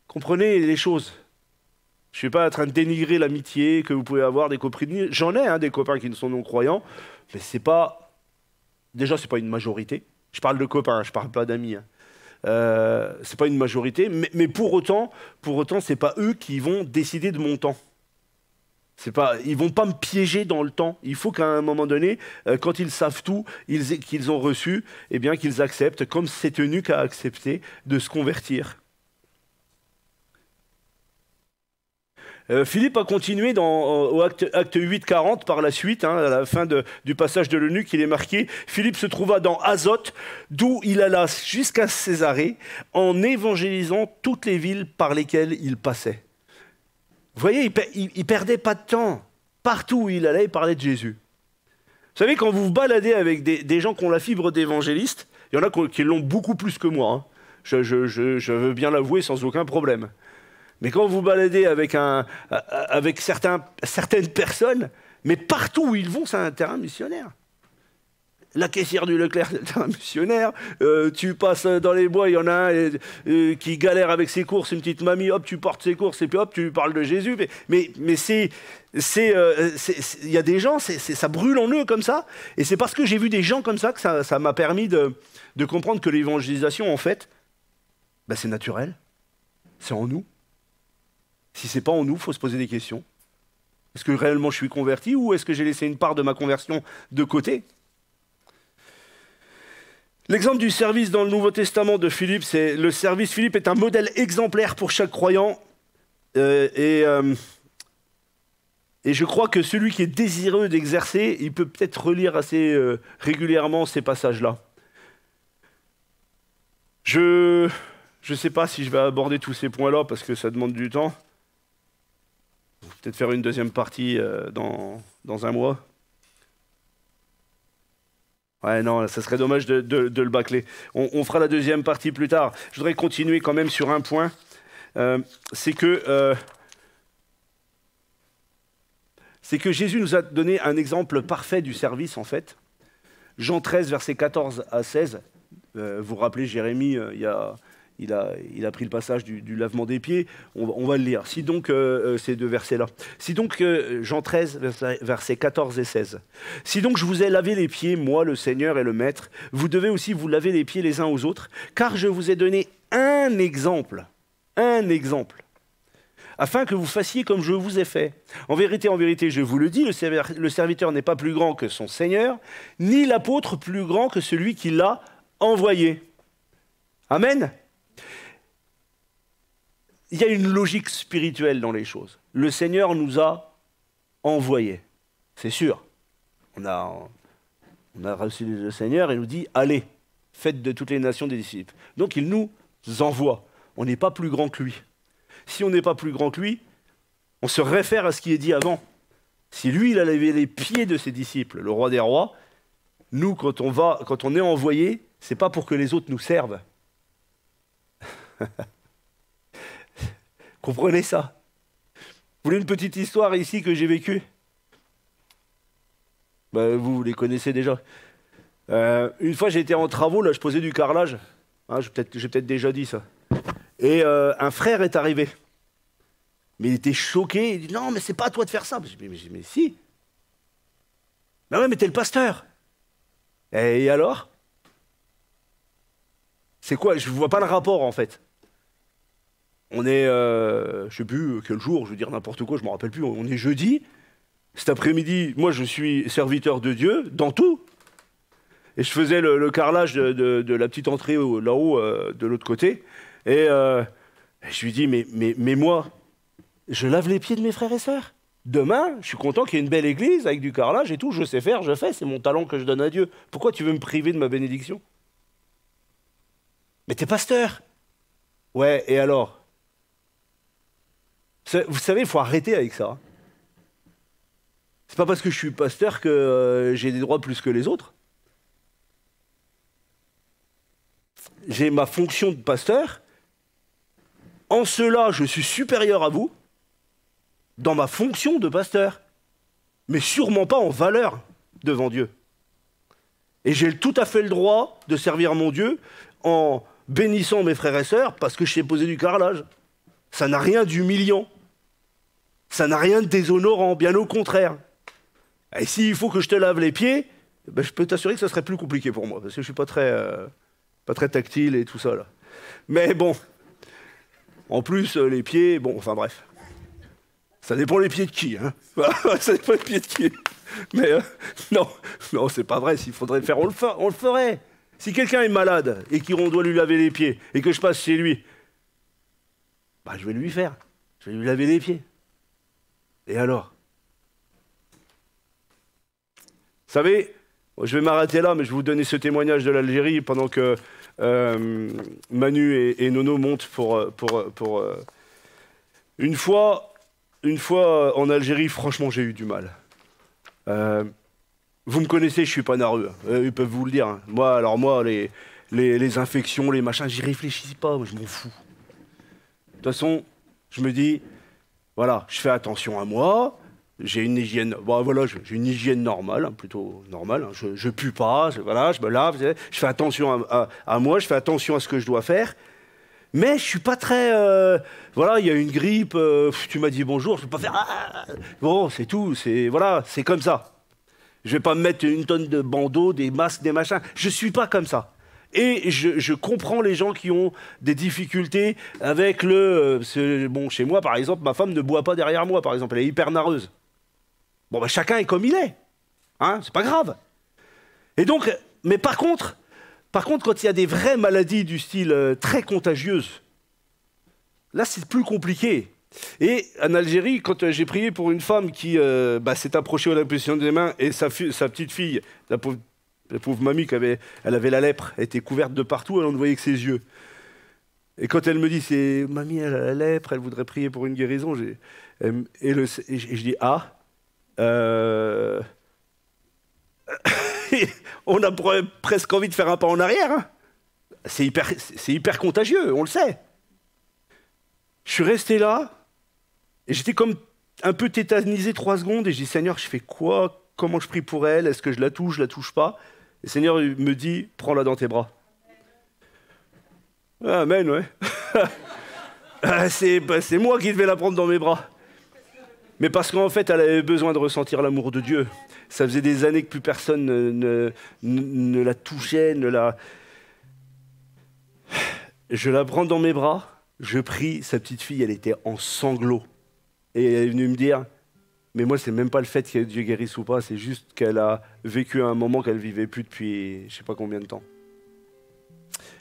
Comprenez les choses. Je ne suis pas en train de dénigrer l'amitié que vous pouvez avoir, des copines. J'en ai des copains qui ne sont non-croyants, mais c'est pas une majorité. Je parle de copains, je parle pas d'amis. C'est pas une majorité, mais pour autant, c'est pas eux qui vont décider de mon temps. Ils vont pas me piéger dans le temps. Il faut qu'à un moment donné, quand ils savent tout, qu'ils ont reçu, eh bien qu'ils acceptent, comme cet eunuque a accepté, de se convertir. Philippe a continué au acte 8, 40 par la suite, à la fin du passage de l'eunuque, il est marqué « Philippe se trouva dans Azote, d'où il alla jusqu'à Césarée, en évangélisant toutes les villes par lesquelles il passait. » Vous voyez, il perdait pas de temps. Partout où il allait, il parlait de Jésus. Vous savez, quand vous vous baladez avec des gens qui ont la fibre d'évangéliste, il y en a qui l'ont beaucoup plus que moi. Je veux bien l'avouer sans aucun problème. Mais quand vous baladez avec certaines personnes, mais partout où ils vont, c'est un terrain missionnaire. La caissière du Leclerc, c'est un terrain missionnaire. Tu passes dans les bois, il y en a un qui galère avec ses courses, une petite mamie, hop, tu portes ses courses, et puis hop, tu lui parles de Jésus. Mais il y a des gens, ça brûle en eux comme ça. Et c'est parce que j'ai vu des gens comme ça que ça m'a permis de comprendre que l'évangélisation, en fait, c'est naturel. C'est en nous. Si ce n'est pas en nous, il faut se poser des questions. Est-ce que réellement je suis converti ou est-ce que j'ai laissé une part de ma conversion de côté? L'exemple du service dans le Nouveau Testament de Philippe, c'est le service. Philippe est un modèle exemplaire pour chaque croyant. Et je crois que celui qui est désireux d'exercer, il peut peut-être relire assez régulièrement ces passages-là. Je ne sais pas si je vais aborder tous ces points-là parce que ça demande du temps. Peut-être faire une deuxième partie dans un mois. Ouais, non, ça serait dommage de le bâcler. On fera la deuxième partie plus tard. Je voudrais continuer quand même sur un point. C'est que Jésus nous a donné un exemple parfait du service, en fait. Jean 13, versets 14 à 16. Vous vous rappelez, Jérémie, il a pris le passage du lavement des pieds. On va le lire. Si donc, ces deux versets-là. Si donc, Jean 13, versets 14 et 16. Si donc je vous ai lavé les pieds, moi, le Seigneur et le Maître, vous devez aussi vous laver les pieds les uns aux autres, car je vous ai donné un exemple, afin que vous fassiez comme je vous ai fait. En vérité, je vous le dis, le serviteur n'est pas plus grand que son Seigneur, ni l'apôtre plus grand que celui qui l'a envoyé. Amen. Il y a une logique spirituelle dans les choses. Le Seigneur nous a envoyés, c'est sûr. On a reçu le Seigneur et nous dit « Allez, faites de toutes les nations des disciples ». Donc il nous envoie. On n'est pas plus grand que lui. Si on n'est pas plus grand que lui, on se réfère à ce qui est dit avant. Si lui, il a lavé les pieds de ses disciples, le roi des rois, nous, quand on est envoyé, c'est pas pour que les autres nous servent. Comprenez ça? Vous voulez une petite histoire ici que j'ai vécue? Vous les connaissez déjà. Une fois, j'étais en travaux, là, je posais du carrelage. J'ai peut-être déjà dit ça. Et un frère est arrivé. Mais il était choqué. Il dit « Non, mais c'est pas à toi de faire ça. » Mais si. « Ben ouais, mais t'es le pasteur. » Et alors? C'est quoi? Je ne vois pas le rapport, en fait. On est, je ne sais plus quel jour, je veux dire n'importe quoi, je ne me rappelle plus, on est jeudi. Cet après-midi, moi je suis serviteur de Dieu dans tout. Et je faisais le carrelage de la petite entrée là-haut, de l'autre côté. Et je lui dis, mais moi, je lave les pieds de mes frères et sœurs. Demain, je suis content qu'il y ait une belle église avec du carrelage et tout, je sais faire, je fais, c'est mon talent que je donne à Dieu. Pourquoi tu veux me priver de ma bénédiction? Mais t'es pasteur. Ouais, et alors? Vous savez, il faut arrêter avec ça. C'est pas parce que je suis pasteur que j'ai des droits plus que les autres. J'ai ma fonction de pasteur. En cela, je suis supérieur à vous dans ma fonction de pasteur, mais sûrement pas en valeur devant Dieu. Et j'ai tout à fait le droit de servir mon Dieu en bénissant mes frères et sœurs parce que je sais poser du carrelage. Ça n'a rien d'humiliant. Ça n'a rien de déshonorant, bien au contraire. Et s'il faut que je te lave les pieds, ben, je peux t'assurer que ce serait plus compliqué pour moi, parce que je suis pas très tactile et tout ça, là. Mais bon, en plus, les pieds, bon, enfin bref. Ça dépend les pieds de qui, hein. Ça dépend les pieds de qui. Mais non, c'est pas vrai. S'il faudrait le faire, on le ferait. Si quelqu'un est malade et qu'on doit lui laver les pieds et que je passe chez lui, bah, je vais lui faire. Je vais lui laver les pieds. Et alors? Vous savez, je vais m'arrêter là, mais je vais vous donner ce témoignage de l'Algérie pendant que Manu et Nono montent pour une fois en Algérie, franchement, j'ai eu du mal. Vous me connaissez, je suis pas narreux. Ils peuvent vous le dire. Hein. Moi, les infections, les machins, j'y réfléchis pas, moi, je m'en fous. De toute façon, je me dis, voilà, je fais attention à moi. J'ai une hygiène, j'ai une hygiène normale, hein, plutôt normale. Hein. Je pue pas, je me lave, je fais attention à moi, je fais attention à ce que je dois faire. Mais je suis pas très, il y a une grippe, tu m'as dit bonjour, je peux pas faire. Bon, c'est tout, c'est comme ça. Je vais pas me mettre une tonne de bandeaux, des masques, des machins. Je suis pas comme ça. Et je comprends les gens qui ont des difficultés avec chez moi, par exemple, ma femme ne boit pas derrière moi, par exemple, elle est hyper nareuse. Bon, chacun est comme il est. Hein, c'est pas grave. Et donc, mais par contre, quand il y a des vraies maladies du style très contagieuses, là, c'est plus compliqué. Et en Algérie, quand j'ai prié pour une femme qui s'est approchée à l'imposition des mains, et sa petite fille, la pauvre mamie, elle avait la lèpre, elle était couverte de partout, elle ne voyait que ses yeux. Et quand elle me dit, c'est mamie, elle a la lèpre, elle voudrait prier pour une guérison, et je dis, on a presque envie de faire un pas en arrière. Hein. C'est hyper contagieux, on le sait. Je suis resté là, et j'étais comme un peu tétanisé 3 secondes, et je dis, Seigneur, je fais quoi? Comment je prie pour elle? Est-ce que je la touche pas? Et le Seigneur me dit, prends-la dans tes bras. Amen, ouais. C'est moi qui devais la prendre dans mes bras. Mais parce qu'en fait, elle avait besoin de ressentir l'amour de Dieu. Ça faisait des années que plus personne ne la touchait, Je la prends dans mes bras, je prie, sa petite fille, elle était en sanglots. Et elle est venue me dire, mais moi, c'est même pas le fait que Dieu guérisse ou pas, c'est juste qu'elle a vécu un moment qu'elle vivait plus depuis je sais pas combien de temps.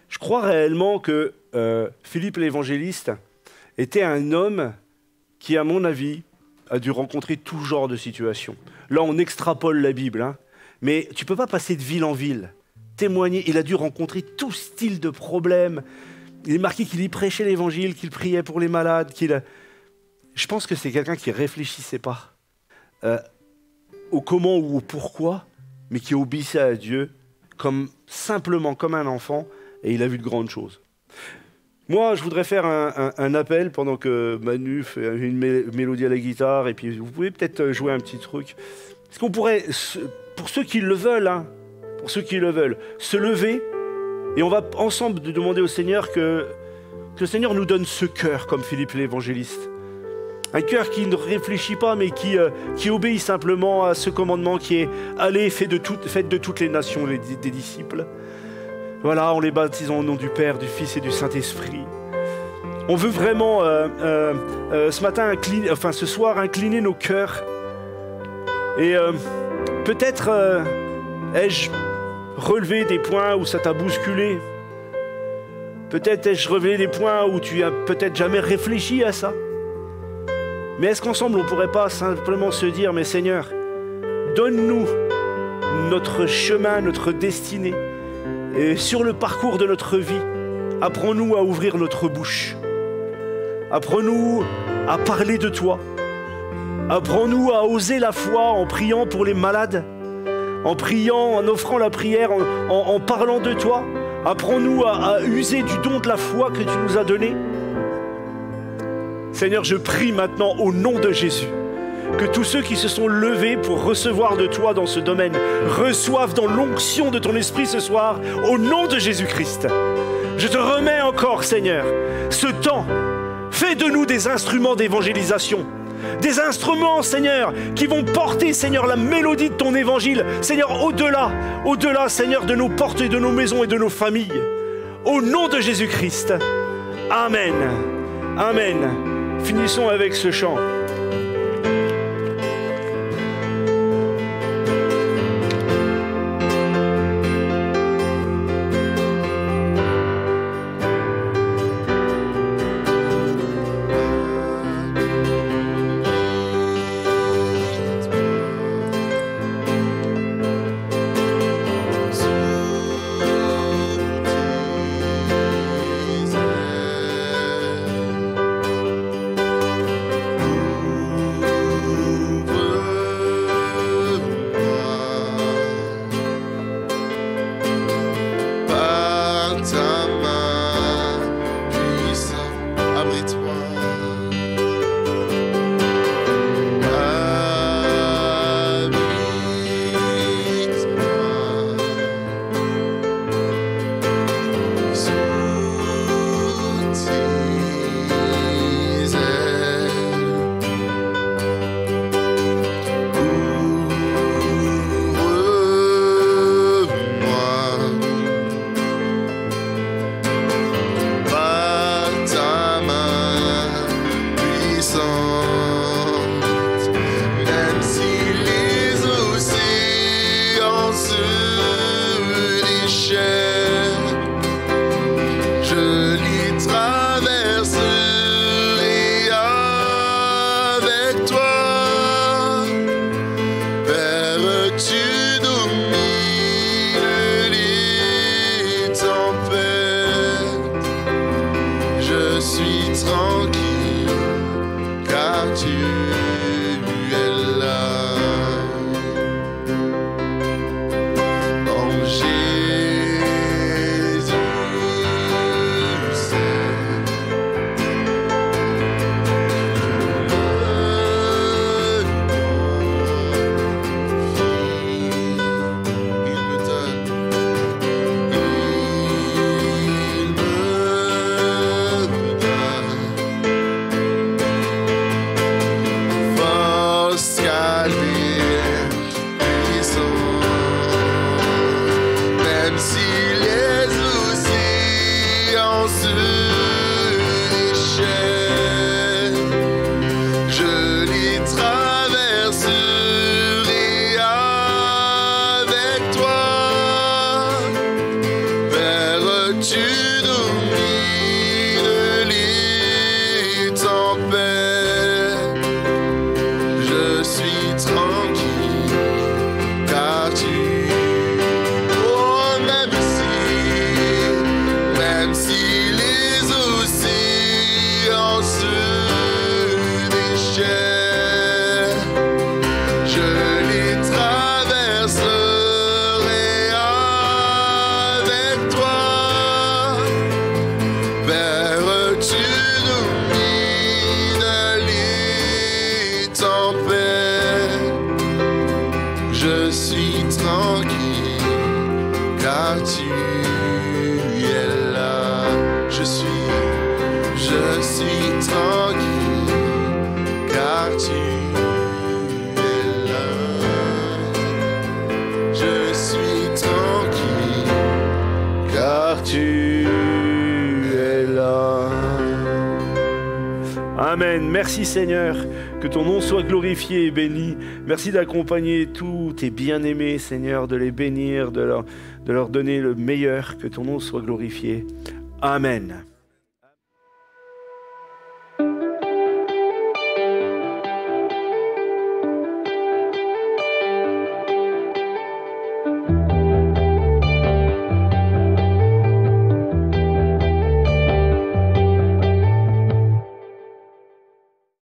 Je crois réellement que Philippe l'évangéliste était un homme qui, à mon avis, a dû rencontrer tout genre de situations. Là, on extrapole la Bible, hein, mais tu ne peux pas passer de ville en ville. Témoigner, il a dû rencontrer tout style de problèmes. Il est marqué qu'il y prêchait l'évangile, qu'il priait pour les malades, Je pense que c'est quelqu'un qui ne réfléchissait pas au comment ou au pourquoi, mais qui obéissait à Dieu simplement comme un enfant, et il a vu de grandes choses. Moi, je voudrais faire un appel pendant que Manu fait une mélodie à la guitare, et puis vous pouvez peut-être jouer un petit truc. Est-ce qu'on pourrait, pour ceux qui le veulent, se lever, et on va ensemble demander au Seigneur que le Seigneur nous donne ce cœur, comme Philippe l'évangéliste. Un cœur qui ne réfléchit pas, mais qui obéit simplement à ce commandement qui est « Allez, faites de toutes les nations des disciples ». Voilà, en les baptisant au nom du Père, du Fils et du Saint-Esprit. On veut vraiment, ce soir, incliner nos cœurs. Et peut-être ai-je relevé des points où ça t'a bousculé. Peut-être ai-je relevé des points où tu as peut-être jamais réfléchi à ça. Mais est-ce qu'ensemble, on ne pourrait pas simplement se dire, mais Seigneur, donne-nous notre chemin, notre destinée. Et sur le parcours de notre vie, apprends-nous à ouvrir notre bouche. Apprends-nous à parler de toi. Apprends-nous à oser la foi en priant pour les malades, en priant, en offrant la prière, en parlant de toi. Apprends-nous à user du don de la foi que tu nous as donné. Seigneur, je prie maintenant au nom de Jésus que tous ceux qui se sont levés pour recevoir de toi dans ce domaine reçoivent dans l'onction de ton esprit ce soir, au nom de Jésus-Christ. Je te remets encore, Seigneur, ce temps. Fais de nous des instruments d'évangélisation. Des instruments, Seigneur, qui vont porter, Seigneur, la mélodie de ton évangile. Seigneur, au-delà, Seigneur, de nos portes et de nos maisons et de nos familles. Au nom de Jésus-Christ. Amen. Amen. Finissons avec ce chant. Amen. Merci Seigneur, que ton nom soit glorifié et béni. Merci d'accompagner tous tes bien-aimés, Seigneur, de les bénir, de leur donner le meilleur. Que ton nom soit glorifié. Amen.